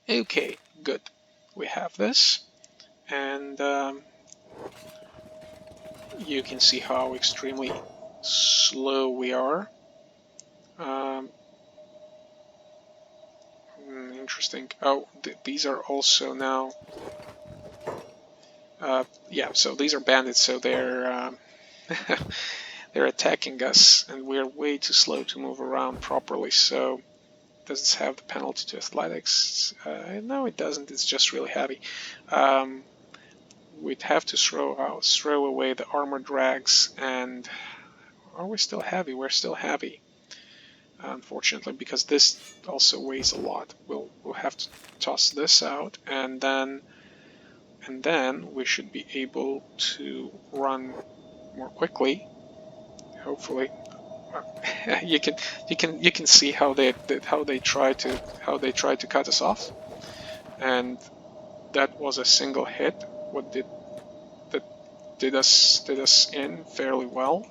Okay, good. We have this, and you can see how extremely slow we are. Interesting. Oh, these are also now... yeah, so these are bandits, so they're they're attacking us, and we're way too slow to move around properly, so does this have the penalty to athletics? No, it doesn't, it's just really heavy. We'd have to throw away the armor drags, and are we still heavy? We're still heavy, unfortunately, because this also weighs a lot. We'll have to toss this out, and then we should be able to run more quickly, hopefully. you can see how they try to cut us off, and that was a single hit. What did us in fairly well.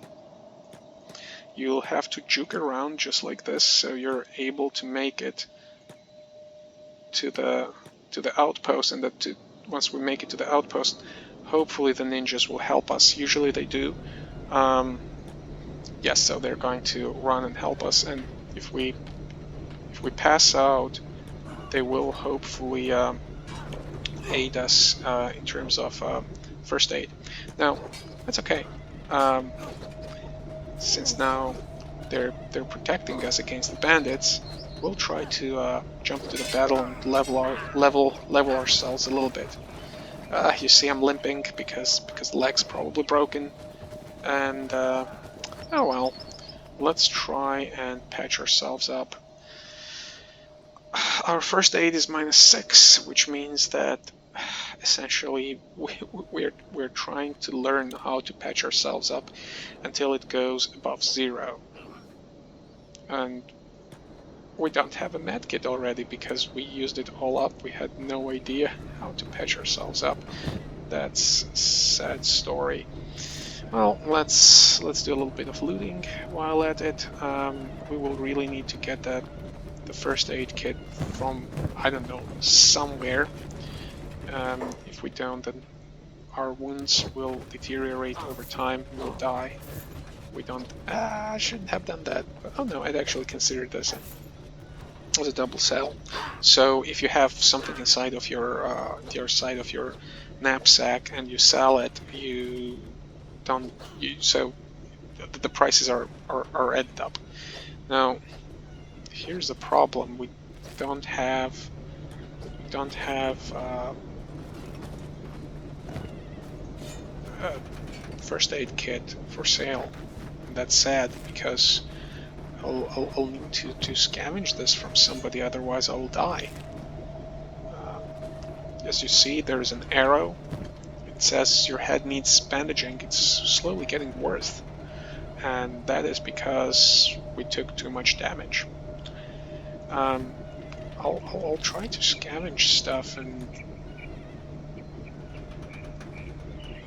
You'll have to juke around just like this, so you're able to make it to the outpost, and once we make it to the outpost, hopefully the ninjas will help us. Usually they do. Yes, so they're going to run and help us, and if we pass out, they will hopefully aid us in terms of first aid. Now, that's okay. Since now they're protecting us against the bandits, we'll try to jump into the battle and level ourselves a little bit. You see, I'm limping because the leg's probably broken, and oh well. Let's try and patch ourselves up. Our first aid is -6, which means that essentially we're trying to learn how to patch ourselves up until it goes above 0. And we don't have a medkit already because we used it all up. We had no idea how to patch ourselves up. That's a sad story. Well, let's do a little bit of looting while at it. We will really need to get the first aid kit from, I don't know, somewhere. If we don't, then our wounds will deteriorate over time, we'll die. We don't... I shouldn't have done that. But, oh no, I'd actually considered this as a double sell. So if you have something inside of your knapsack and you sell it, so the prices are added up. Now, here's the problem: we don't have first aid kit for sale. And that's sad because I'll need to scavenge this from somebody, otherwise I'll die. As you see, there's an arrow. It says your head needs bandaging. It's slowly getting worse, and that is because we took too much damage. I'll I'll try to scavenge stuff and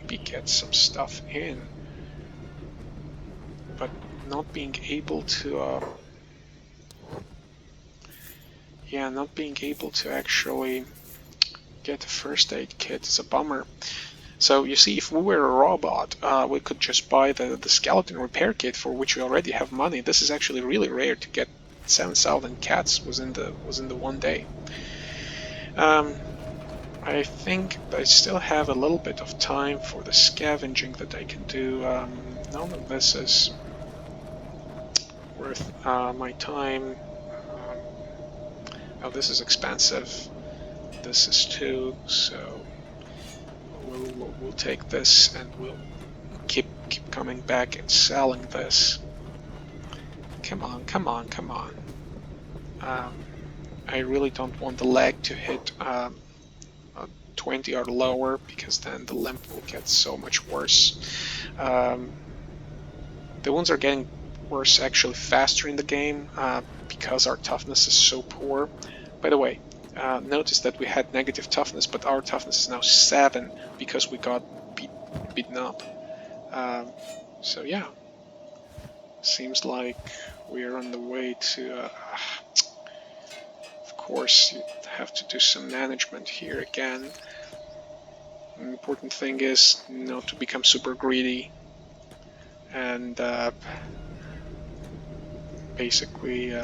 maybe get some stuff in, but not being able to yeah, not being able to actually get a first aid kit is a bummer. So you see, if we were a robot, we could just buy the skeleton repair kit, for which we already have money. This is actually really rare to get 7,000 cats within the one day. I think I still have a little bit of time for the scavenging that I can do. None of this is worth my time. Oh, this is expensive. This is too, so we'll take this and we'll keep coming back and selling this. Come on, come on, come on. I really don't want the leg to hit 20 or lower, because then the limp will get so much worse. The wounds are getting worse actually faster in the game because our toughness is so poor. By the way, notice that we had negative toughness, but our toughness is now 7 because we got beaten up. So yeah, seems like we're on the way to... of course, you have to do some management here again. An important thing is not to become super greedy and basically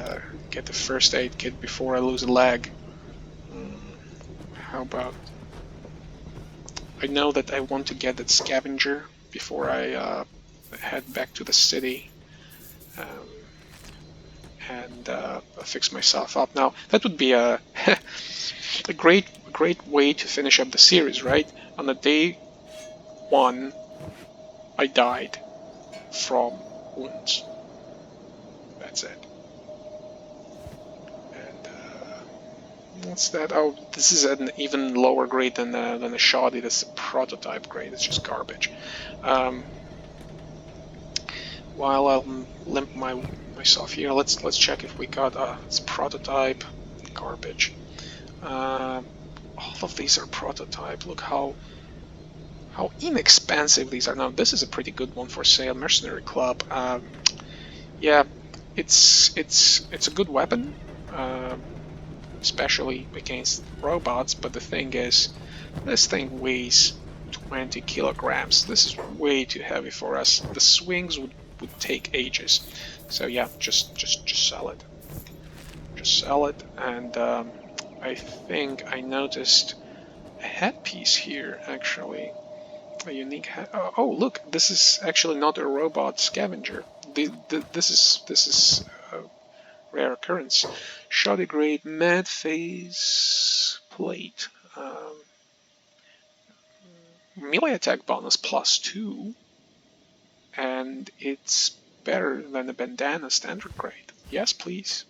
get the first aid kit before I lose a leg. How about... I know that I want to get that scavenger before I head back to the city and fix myself up. Now, that would be a a great way to finish up the series, right? On the day 1, I died from wounds. That's it. And what's that? Oh, this is an even lower grade than a shoddy. That's a prototype grade. It's just garbage. While I'll limp myself here, let's check if we got it's prototype garbage. All of these are prototype. Look how inexpensive these are. Now this is a pretty good one for sale. Mercenary Club. Yeah, it's a good weapon, especially against robots. But the thing is, this thing weighs 20 kilograms. This is way too heavy for us. The swings would take ages. So yeah, just sell it. Just sell it. And I think I noticed a headpiece here, actually. A unique head. Oh, look, this is actually not a robot scavenger. This is a rare occurrence. Shoddy grade mad phase plate. Melee attack bonus +2. And it's better than the bandana standard grade. Yes, please.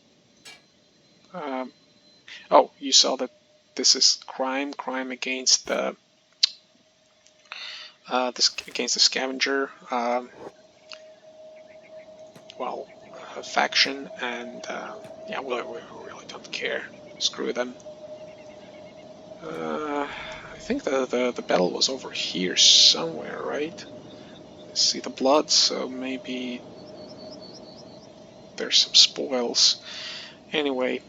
Oh, you saw that this is crime against the against the scavenger, faction, and yeah, we really don't care. Screw them. I think the battle was over here somewhere, right? I see the blood, so maybe there's some spoils. Anyway,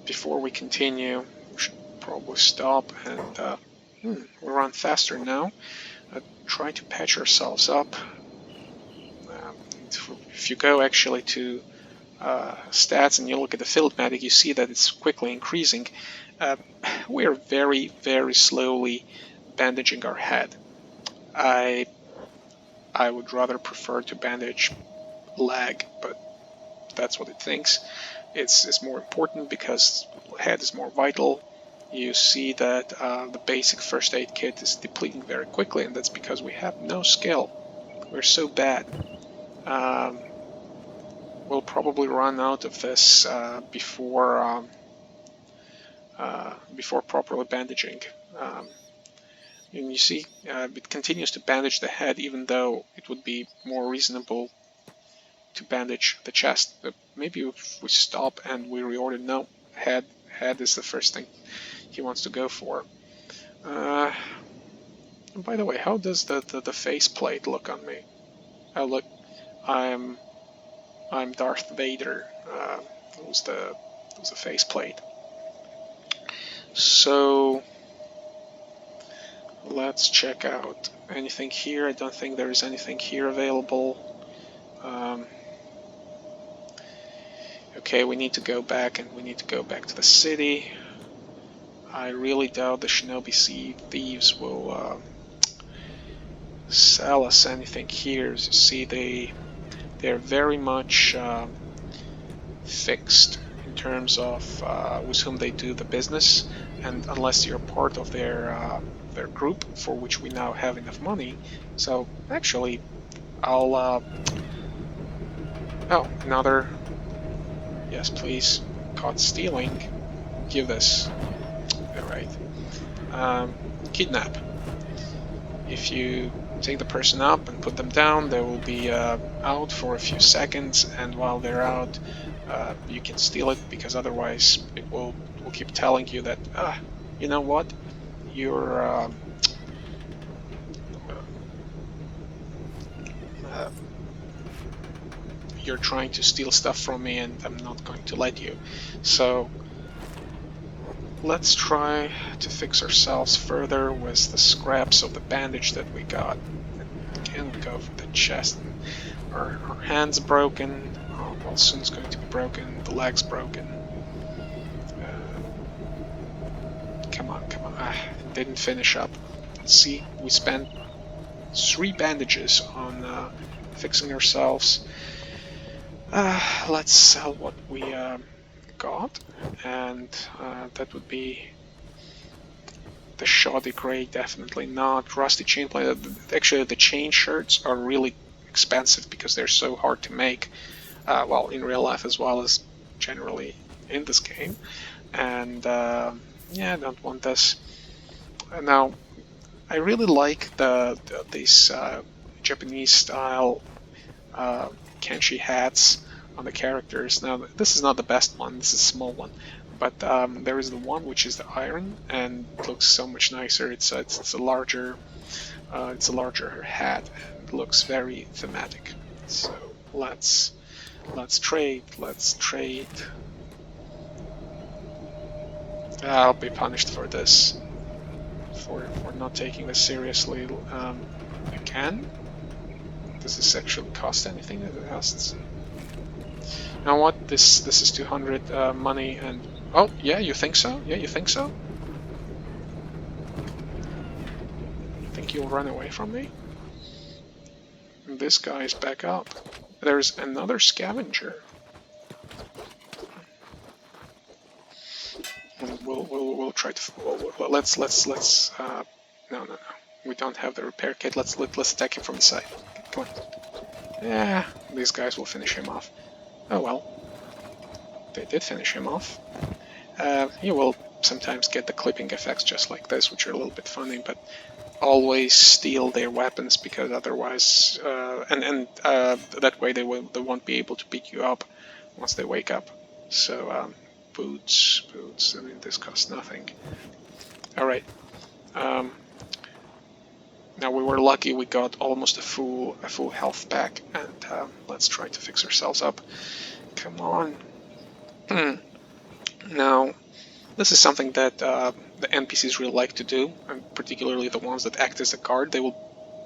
before we continue, we should probably stop and we run faster now. Try to patch ourselves up. If you go actually to stats and you look at the field medic, you see that it's quickly increasing. We're very, very slowly bandaging our head. I would rather prefer to bandage leg, but that's what it thinks. It's more important because head is more vital. You see that the basic first aid kit is depleting very quickly, and that's because we have no skill. We're so bad. We'll probably run out of this before properly bandaging. And you see, it continues to bandage the head, even though it would be more reasonable to bandage the chest. But maybe if we stop and we reorder, no, head head is the first thing he wants to go for. And by the way, how does the faceplate look on me? Oh look, I'm Darth Vader. It was the faceplate. So let's check out anything here. I don't think there is anything here available. Okay, we need to go back, and we need to go back to the city. I really doubt the Shinobi Thieves will sell us anything here. As you see, they're very much fixed in terms of with whom they do the business, and unless you're part of their group, for which we now have enough money. So actually, I'll oh, another. Yes, please. Caught stealing. Give this. Alright. Kidnap. If you take the person up and put them down, they will be out for a few seconds, and while they're out, you can steal it, because otherwise it will keep telling you that, you know what, you're you're trying to steal stuff from me, and I'm not going to let you. So let's try to fix ourselves further with the scraps of the bandage that we got. Again, we go for the chest. Our hand's broken. Oh, well, soon it's going to be broken. The leg's broken. Come on, come on. It didn't finish up. See, we spent 3 bandages on fixing ourselves. Let's sell what we got, and that would be the shoddy gray, definitely not. Rusty chainplate. Actually, the chain shirts are really expensive because they're so hard to make, well, in real life as well as generally in this game. And yeah, I don't want this. Now, I really like these Japanese style Kenshi hats on the characters. Now, this is not the best one, this is a small one, but there is the one which is the iron, and it looks so much nicer. It's a larger hat, and it looks very thematic. So let's trade. I'll be punished for this, for not taking this seriously. Again. Does this actually cost anything? It costs. You know what? This is 200 money, and oh yeah, you think so? Yeah, you think so? Think you'll run away from me? And this guy is back up. There's another scavenger. We'll try to. Let's no. We don't have the repair kit. Let's attack him from the side. Come on. Yeah, these guys will finish him off. Oh well. They did finish him off. You will sometimes get the clipping effects just like this, which are a little bit funny, but always steal their weapons, because otherwise, that way they won't be able to beat you up once they wake up. So boots. I mean, this costs nothing. All right. Now we were lucky; we got almost a full health pack, and let's try to fix ourselves up. Come on. Now, this is something that the NPCs really like to do, and particularly the ones that act as a guard. They will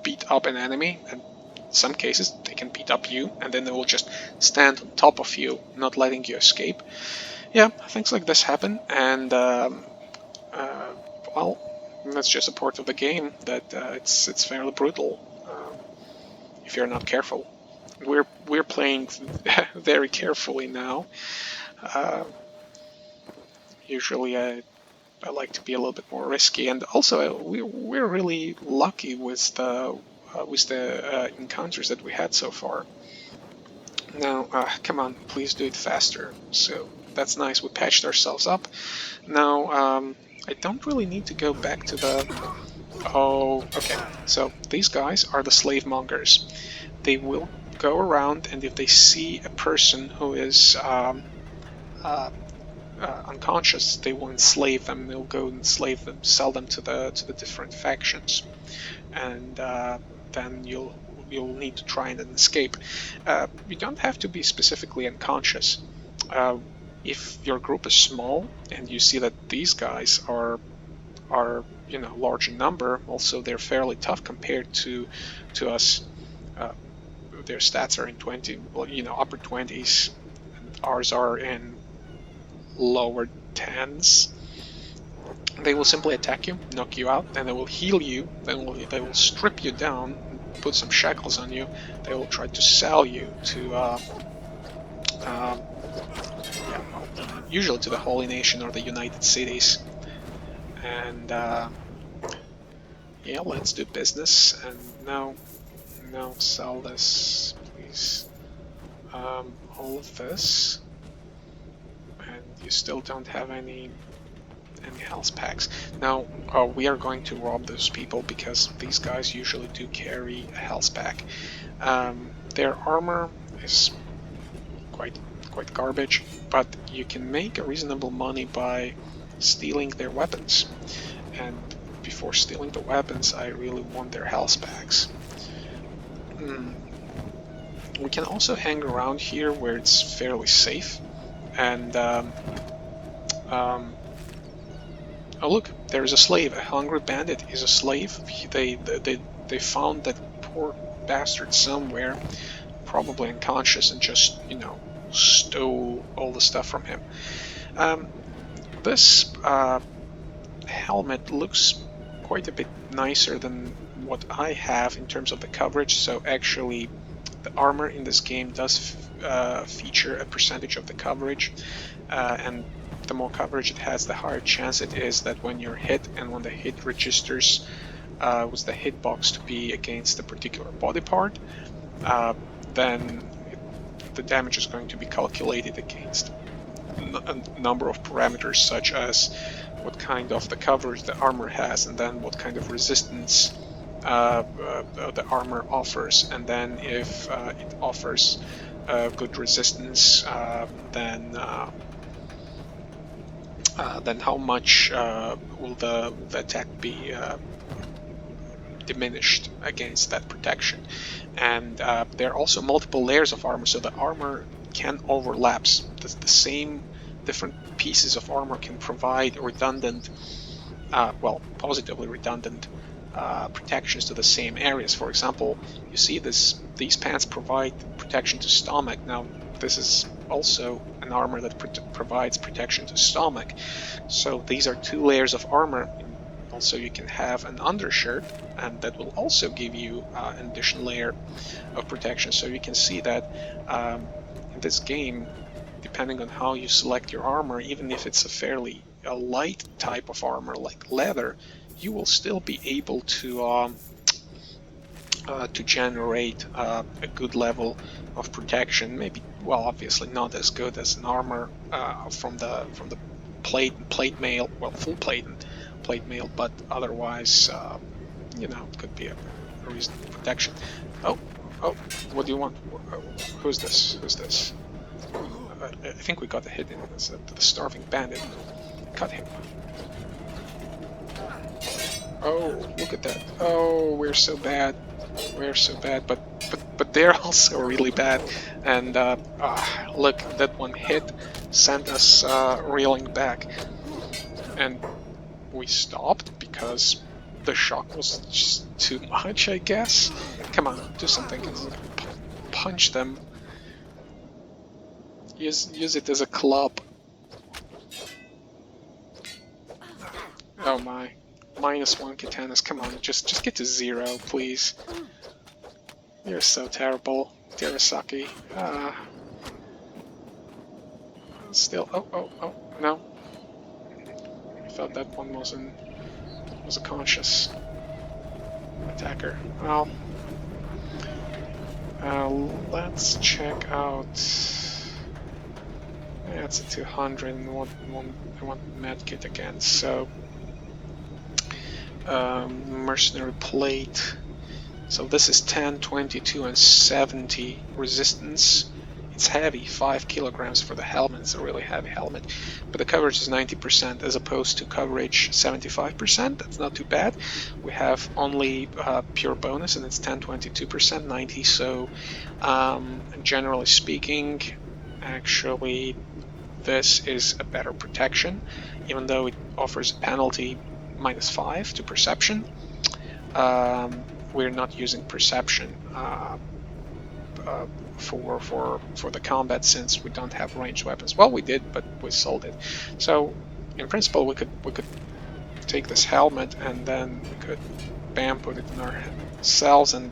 beat up an enemy, and in some cases they can beat up you, and then they will just stand on top of you, not letting you escape. Yeah, things like this happen, and well, that's just a part of the game, that it's fairly brutal if you're not careful. We're playing very carefully now. Usually I like to be a little bit more risky, and also we're really lucky with the encounters that we had so far. Now, come on, please do it faster. So that's nice. We patched ourselves up. Now, I don't really need to go back to the... Oh, okay. So these guys are the slave mongers. They will go around, and if they see a person who is unconscious, they will enslave them. They'll go enslave them, sell them to the different factions, and then you'll need to try and escape. You don't have to be specifically unconscious. If your group is small and you see that these guys are large in number, also they're fairly tough compared to us. Their stats are in upper 20s, and ours are in lower 10s. They will simply attack you, knock you out, then they will heal you, then they will strip you down, put some shackles on you. They will try to sell you to usually to the Holy Nation or the United Cities. And yeah, let's do business. And now sell this, please. All of this. And you still don't have any health packs. Now we are going to rob those people because these guys usually do carry a health pack. Their armor is quite garbage, but you can make a reasonable money by stealing their weapons. And before stealing the weapons, I really want their health packs. We can also hang around here where it's fairly safe. And oh look, there is a slave. A hungry bandit is a slave. They found that poor bastard somewhere, probably unconscious, and just stole all the stuff from him. This helmet looks quite a bit nicer than what I have in terms of the coverage. So actually, the armor in this game does feature a percentage of the coverage, and the more coverage it has, the higher chance it is that when you're hit and when the hit registers with the hitbox to be against a particular body part, then the damage is going to be calculated against a number of parameters, such as what kind of the coverage the armor has, and then what kind of resistance the armor offers. And then if it offers good resistance, then how much will the attack be diminished against that protection. And there are also multiple layers of armor, so the armor can overlap. The same different pieces of armor can provide redundant, positively redundant protections to the same areas. For example, you see these pants provide protection to stomach. Now this is also an armor that provides protection to stomach. So these are two layers of armor. Also, you can have an undershirt, and that will also give you an additional layer of protection. So you can see that in this game, depending on how you select your armor, even if it's a fairly light type of armor like leather, you will still be able to generate a good level of protection. Maybe, well, obviously not as good as an armor from the plate mail, full plate mail, but otherwise, it could be a reasonable protection. Oh, what do you want? Who's this? I think we got a hit in. It's the starving bandit. Cut him. Oh, look at that. Oh, we're so bad. But they're also really bad. And look, that one hit sent us reeling back. And we stopped because the shock was just too much, I guess. Come on, do something. Punch them. Use it as a club. Oh my. -1 katanas. Come on, just get to 0, please. You're so terrible, Terasaki. Still. Oh, no. I thought that one was a conscious attacker. Well, let's check out. That's a 200, and I want medkit again. So, mercenary plate. So this is 10, 22, and 70 resistance It's heavy, 5 kilograms for the helmet. It's a really heavy helmet, but the coverage is 90% as opposed to coverage 75%. That's not too bad. We have only pure bonus, and it's 10, 22%, 90. So generally speaking, actually, this is a better protection, even though it offers a penalty -5 to perception. We're not using perception for the combat, since we don't have ranged weapons. Well, we did, but we sold it. So in principle, we could take this helmet and then we could bam put it in ourselves, and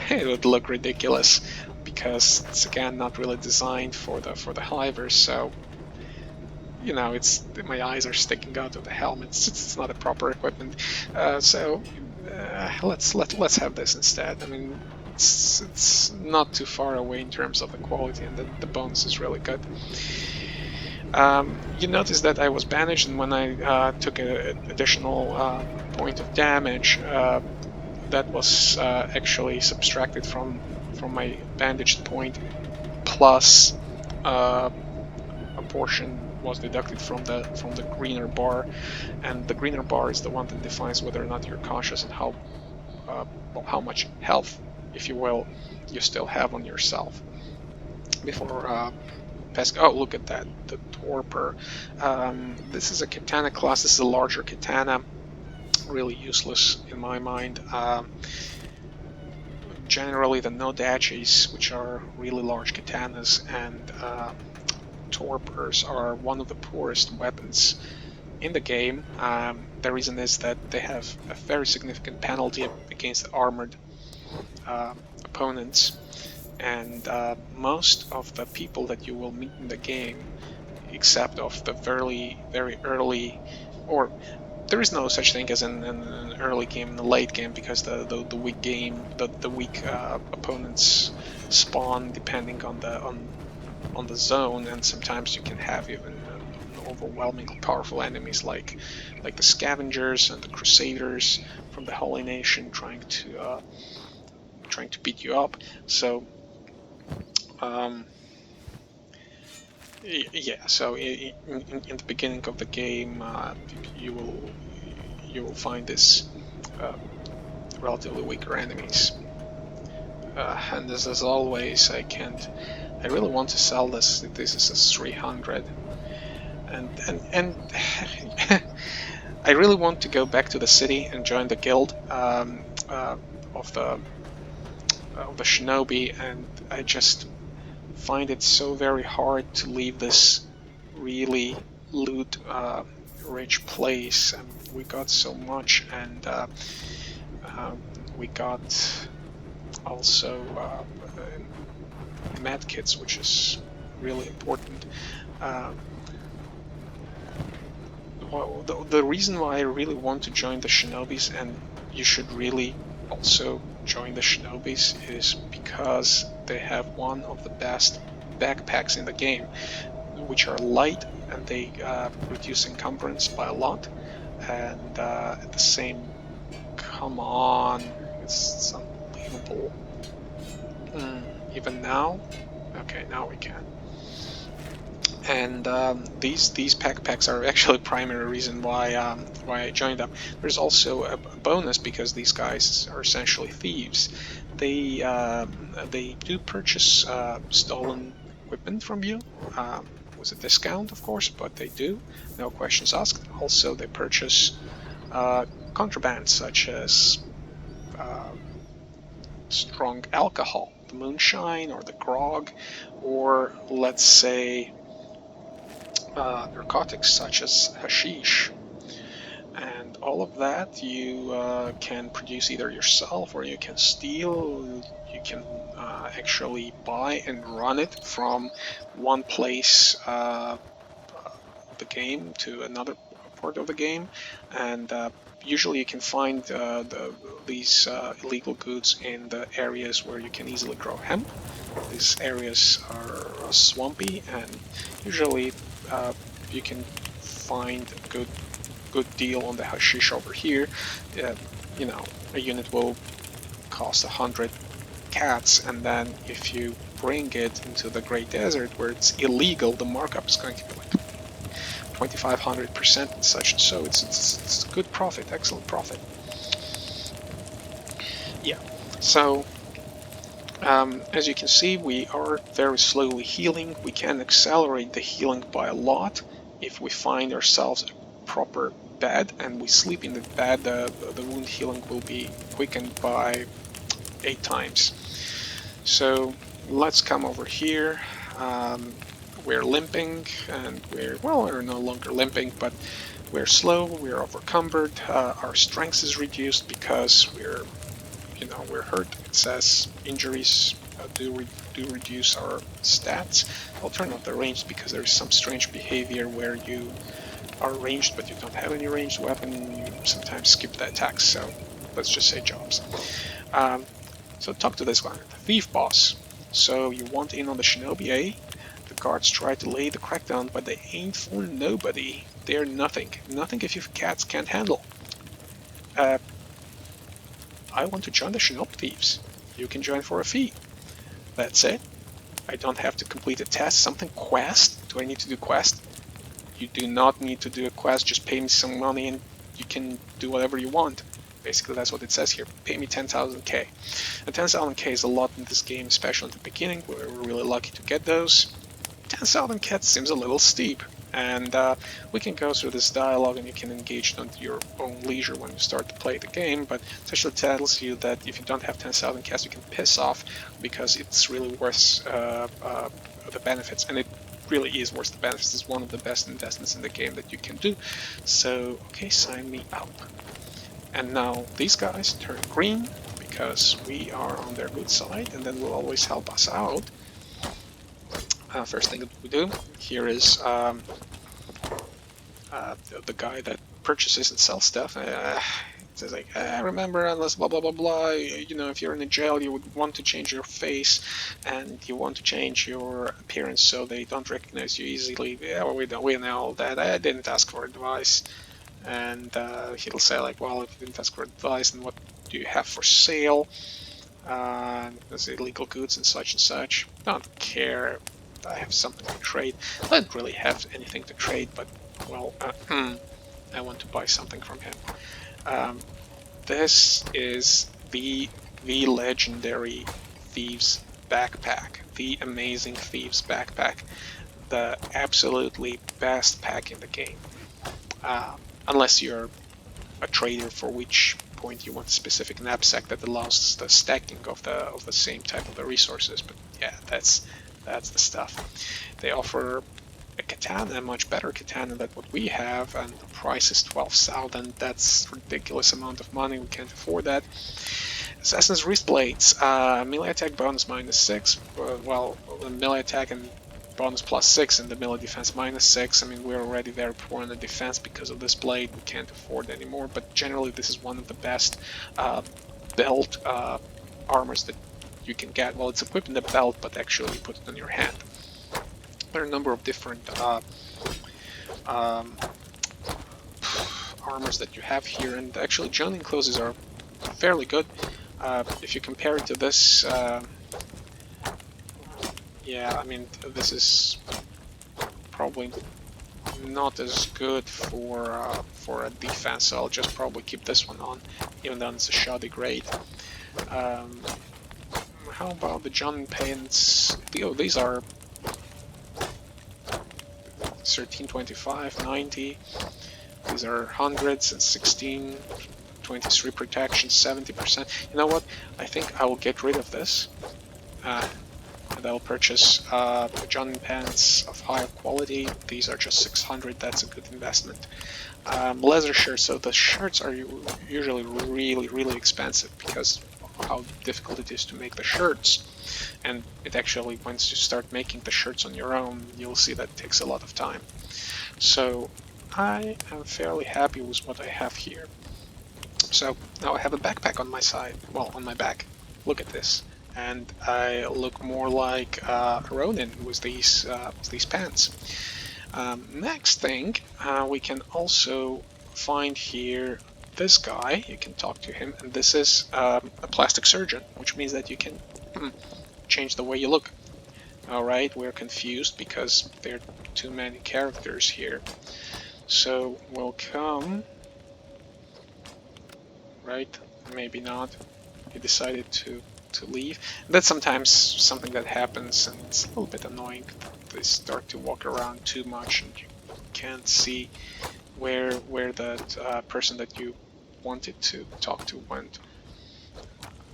it would look ridiculous because it's again not really designed for the hivers. So you know, it's my eyes are sticking out of the helmet. It's not a proper equipment. Let's have this instead. I mean, it's not too far away in terms of the quality, and the bonus is really good. You notice that I was bandaged, and when I took an additional point of damage, that was actually subtracted from my bandaged point, plus a portion was deducted from the greener bar, and the greener bar is the one that defines whether or not you're conscious and how much health, if you will, you still have on yourself before passing. Oh, look at that, the torpor. This is a katana class. This is a larger katana, really useless in my mind. Generally, the nodachis, which are really large katanas, and torpors are one of the poorest weapons in the game. The reason is that they have a very significant penalty against armored opponents, and most of the people that you will meet in the game, except of the very early, or there is no such thing as an early game and a late game, because the weak game, the weak opponents spawn depending on the zone, and sometimes you can have even overwhelmingly powerful enemies like the Scavengers and the Crusaders from the Holy Nation trying to beat you up. So yeah, so in the beginning of the game, you will find this relatively weaker enemies. And as always, I really want to sell this. This is a 300, and I really want to go back to the city and join the guild of the shinobi, and I just find it so very hard to leave this really loot rich place. And we got so much, and we got also medkits, which is really important. Well, the reason why I really want to join the shinobis, and you should really also join the shinobis, is because they have one of the best backpacks in the game, which are light, and they reduce encumbrance by a lot, and at the same, come on, it's unbelievable. Even now? Okay, now we can. And these backpacks are actually the primary reason why I joined them. There's also a bonus, because these guys are essentially thieves. They do purchase stolen equipment from you with a discount, of course, but they do, no questions asked. Also, they purchase contraband, such as strong alcohol, the moonshine or the grog, or let's say narcotics such as hashish. And all of that you can produce either yourself, or you can steal. You can actually buy and run it from one place of the game to another part of the game, and usually you can find these illegal goods in the areas where you can easily grow hemp. These areas are swampy, and usually you can find a good deal on the hashish over here. You know, a unit will cost 100 cats, and then if you bring it into the Great Desert where it's illegal, the markup is going to be like 2500% and such and so. It's good profit, excellent profit. Yeah, so as you can see, we are very slowly healing. We can accelerate the healing by a lot if we find ourselves a proper bed and we sleep in the bed. The wound healing will be quickened by 8 times. So let's come over here. We're limping, and we're no longer limping, but we're slow, we're overcumbered, our strength is reduced because we're hurt. It says injuries do reduce our stats. I'll turn off the ranged because there's some strange behavior where you are ranged but you don't have any ranged weapon, and you sometimes skip the attacks, so let's just say jobs. So talk to this guy, the thief boss. So you want in on the shinobi, eh? The guards try to lay the crackdown, but they ain't for nobody. They're nothing. Nothing if your cats can't handle. I want to join the Shinobi Thieves. You can join for a fee. That's it. I don't have to complete a test, something quest. Do I need to do quest? You do not need to do a quest, just pay me some money and you can do whatever you want. Basically that's what it says here, pay me 10,000k. And 10,000k is a lot in this game, especially in the beginning, where we're really lucky to get those. 10,000k seems a little steep. And we can go through this dialogue and you can engage at your own leisure when you start to play the game, but it actually tells you that if you don't have 10,000 cats you can piss off, because it's really worth the benefits, and it really is worth the benefits. It's one of the best investments in the game that you can do. So, okay, sign me up. And now these guys turn green because we are on their good side, and then will always help us out. First thing that we do here is the guy that purchases and sells stuff. It says like, remember, unless blah blah blah blah, you know, if you're in a jail you would want to change your face and you want to change your appearance so they don't recognize you easily. Yeah, well, we know all that. I didn't ask for advice. And he'll say like, well, if you didn't ask for advice, then what do you have for sale? There's illegal goods and such. Don't care. I have something to trade. I don't really have anything to trade, but well, I want to buy something from him. This is the legendary Thieves backpack, the amazing Thieves backpack, the absolutely best pack in the game. Unless you're a trader, for which point you want a specific knapsack that allows the stacking of the same type of the resources. But yeah, that's the stuff. They offer a katana, a much better katana than what we have, and the price is 12,000. That's a ridiculous amount of money. We can't afford that. Assassin's Wrist Blades, melee attack bonus -6. Well, melee attack and bonus +6, and the melee defense -6. I mean, we're already very poor in the defense because of this blade. We can't afford anymore. But generally, this is one of the best belt armors that you can get. Well, it's equipped in the belt, but actually you put it on your hand. There are a number of different armors that you have here, and actually joining clothes are fairly good. If you compare it to this, yeah, I mean, this is probably not as good for a defense, so I'll just probably keep this one on, even though it's a shoddy grade. How about the John pants? Oh, these are 1325, 90. These are hundreds and 16, 23 protection, 70%. You know what? I think I will get rid of this. And I'll purchase John pants of higher quality. These are just 600. That's a good investment. Leather shirts. So the shirts are usually really expensive because of how difficult it is to make the shirts. And it actually, once you start making the shirts on your own, you'll see that it takes a lot of time. So I am fairly happy with what I have here. So now I have a backpack on my side, well, on my back. Look at this. And I look more like Ronin with these pants. Next thing, we can also find here this guy. You can talk to him, and this is a plastic surgeon, which means that you can change the way you look. Alright, we're confused because there are too many characters here. So we'll come... Right? Maybe not. He decided to leave. That's sometimes something that happens, and it's a little bit annoying. They start to walk around too much and you can't see where that person that you wanted to talk to went.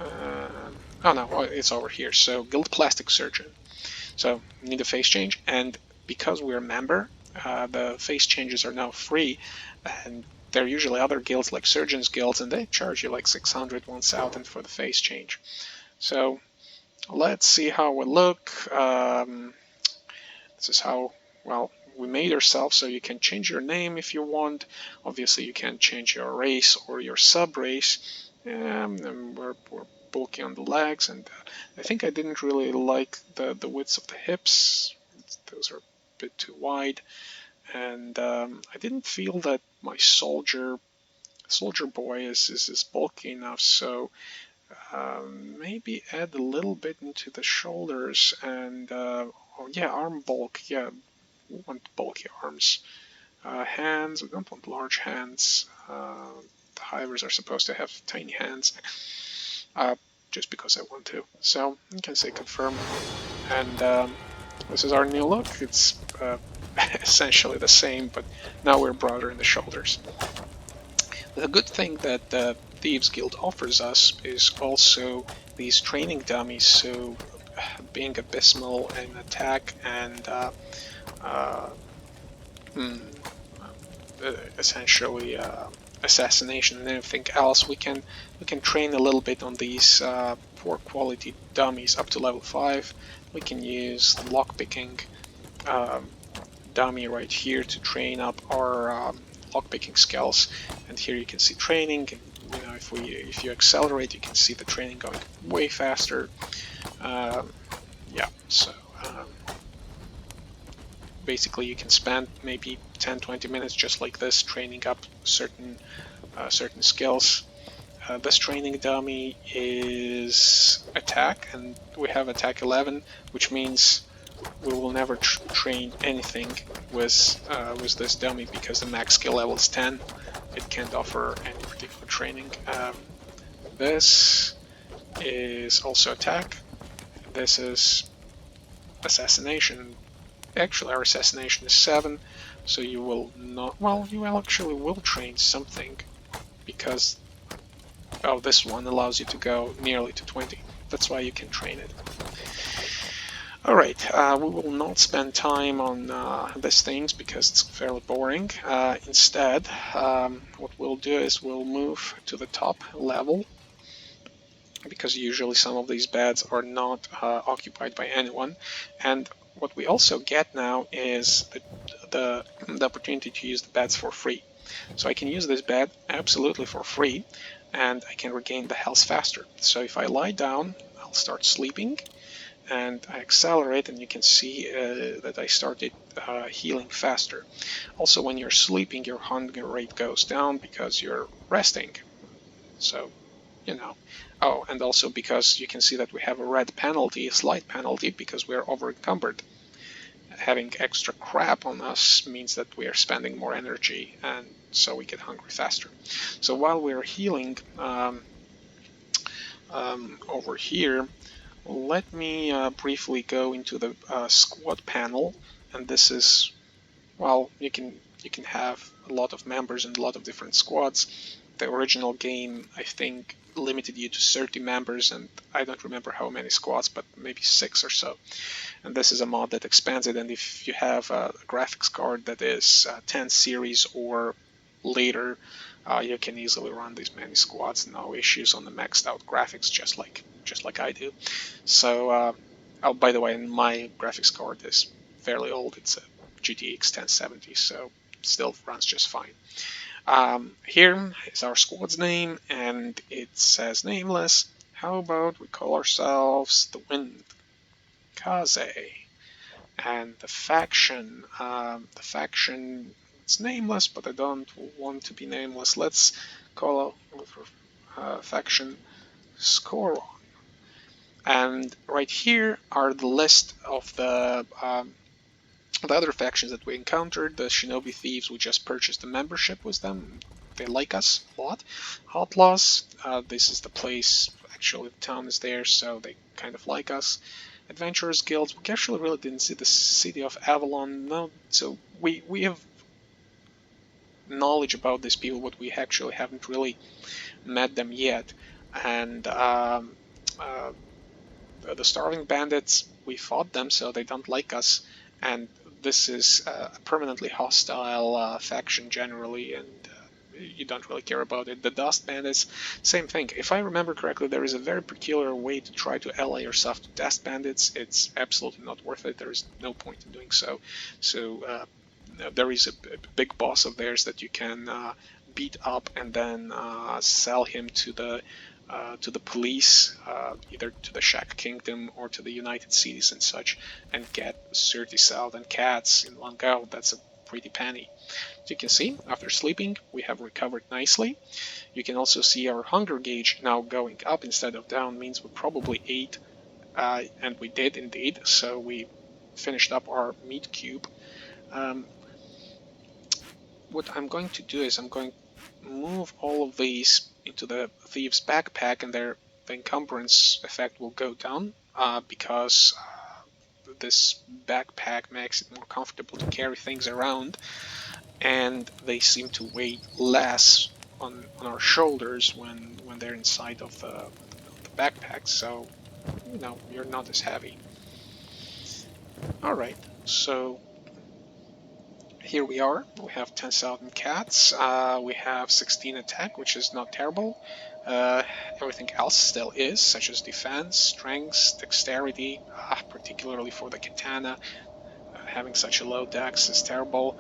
Oh no, it's over here. So Guild Plastic Surgeon. So need a face change, and because we're a member, the face changes are now free, and there are usually other guilds like Surgeons Guilds, and they charge you like 600 once out and for the face change. So let's see how we look. This is how, well, we made ourselves, so you can change your name if you want. Obviously you can't change your race or your sub-race. And we're bulky on the legs, and I think I didn't really like the widths of the hips. Those are a bit too wide, and I didn't feel that my soldier boy is bulky enough, so maybe add a little bit into the shoulders, and oh yeah, arm bulk, yeah, we want bulky arms. Hands, we don't want large hands. The hivers are supposed to have tiny hands, just because I want to. So you can say confirm, and this is our new look. It's essentially the same, but now we're broader in the shoulders. The good thing that the Thieves Guild offers us is also these training dummies, so being abysmal in attack and essentially assassination and everything else, we can train a little bit on these poor quality dummies up to level 5. We can use the lockpicking dummy right here to train up our lockpicking skills, and here you can see training. You know, if you accelerate, you can see the training going way faster. Yeah, so basically you can spend maybe 10-20 minutes just like this training up certain skills. This training dummy is attack, and we have attack 11, which means we will never train anything with this dummy because the max skill level is 10. It can't offer any particular training. This is also attack. This is assassination. Actually, our assassination is 7, so you will not. Well, you actually will train something because this one allows you to go nearly to 20. That's why you can train it. Alright, we will not spend time on these things because it's fairly boring. Instead, what we'll do is we'll move to the top level, because usually some of these beds are not occupied by anyone. And what we also get now is the opportunity to use the beds for free. So I can use this bed absolutely for free, and I can regain the health faster. So if I lie down, I'll start sleeping, and I accelerate, and you can see that I started healing faster. Also, when you're sleeping, your hunger rate goes down because you're resting. So, you know. Oh, and also because you can see that we have a red penalty, a slight penalty, because we're over encumbered. Having extra crap on us means that we are spending more energy, and so we get hungry faster. So while we're healing over here, let me briefly go into the squad panel, and this is, well, you can have a lot of members and a lot of different squads. The original game, I think, limited you to 30 members, and I don't remember how many squads, but maybe 6 or so. And this is a mod that expands it, and if you have a graphics card that is 10 series or later, you can easily run these many squads, no issues on the maxed out graphics, just like I do. So, oh, by the way, my graphics card is fairly old. It's a GTX 1070, so still runs just fine. Here is our squad's name, and it says nameless. How about we call ourselves the Wind Kaze? And the faction, it's nameless, but I don't want to be nameless. Let's call faction Scoron. And right here are the list of the other factions that we encountered. The Shinobi Thieves, we just purchased a membership with them. They like us a lot. Outlaws, this is the place, actually the town is there, so they kind of like us. Adventurers Guilds, we actually really didn't see the city of Avalon, no, so we have knowledge about these people, but we actually haven't really met them yet. And the Starving Bandits, we fought them, so they don't like us, and this is a permanently hostile faction generally, and you don't really care about it. The Dust Bandits, same thing. If I remember correctly, there is a very peculiar way to try to ally yourself to Dust Bandits. It's absolutely not worth it. There is no point in doing so. So there is a big boss of theirs that you can beat up and then sell him to the police, either to the Shack Kingdom or to the United Cities and such, and get 30,000 cats in one go. That's a pretty penny. As you can see, after sleeping, we have recovered nicely. You can also see our hunger gauge now going up instead of down, means we probably ate, and we did indeed, so we finished up our meat cube. What I'm going to do is I'm going to move all of these into the Thieves' backpack, and the encumbrance effect will go down because this backpack makes it more comfortable to carry things around, and they seem to weigh less on our shoulders when they're inside of the backpack, so you know, you're not as heavy. Alright, so here we are. We have 10,000 cats. We have 16 attack, which is not terrible. Everything else still is, such as defense, strength, dexterity, particularly for the katana. Having such a low dex is terrible.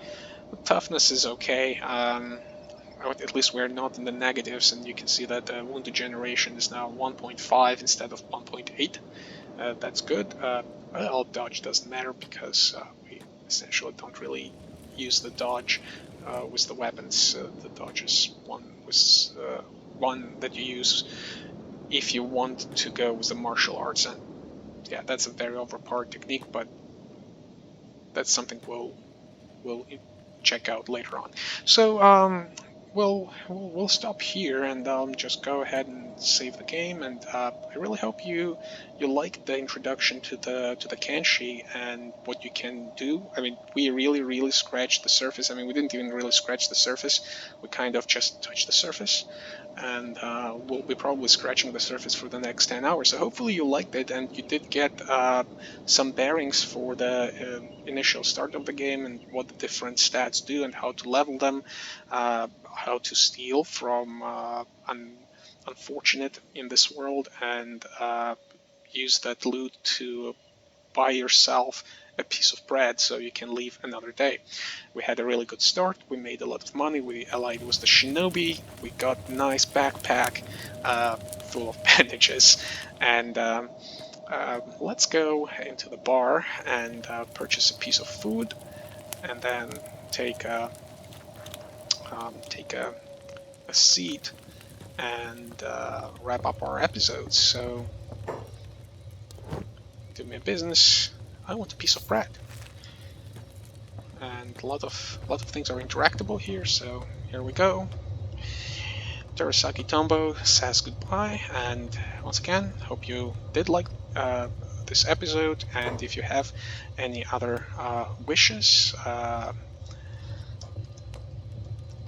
Toughness is okay. At least we're not in the negatives, and you can see that the wound degeneration is now 1.5 instead of 1.8. That's good. Well, dodge doesn't matter because we essentially don't really use the dodge with the weapons. The dodge is one that you use if you want to go with the martial arts, and yeah, that's a very overpowered technique, but that's something we'll check out later on. So we'll stop here and just go ahead and save the game. And I really hope you liked the introduction to the Kenshi and what you can do. I mean, we really scratched the surface. I mean, we didn't even really scratch the surface. We kind of just touched the surface, and we'll be probably scratching the surface for the next 10 hours. So hopefully you liked it, and you did get some bearings for the initial start of the game and what the different stats do and how to level them, how to steal from unfortunate in this world, and use that loot to buy yourself a piece of bread so you can leave another day. We had a really good start. We made a lot of money. We allied with the Shinobi. We got a nice backpack full of bandages, and let's go into the bar and purchase a piece of food, and then take a seat and wrap up our episodes. So do me a business. I want a piece of bread, and a lot of things are interactable here. So here we go. Terasaki Tonbo says goodbye, and once again, hope you did like this episode, and if you have any other wishes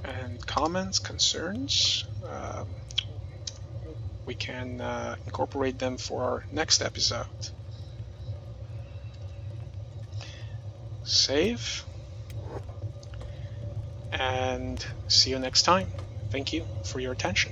and comments, concerns, we can incorporate them for our next episode. Save, and see you next time. Thank you for your attention.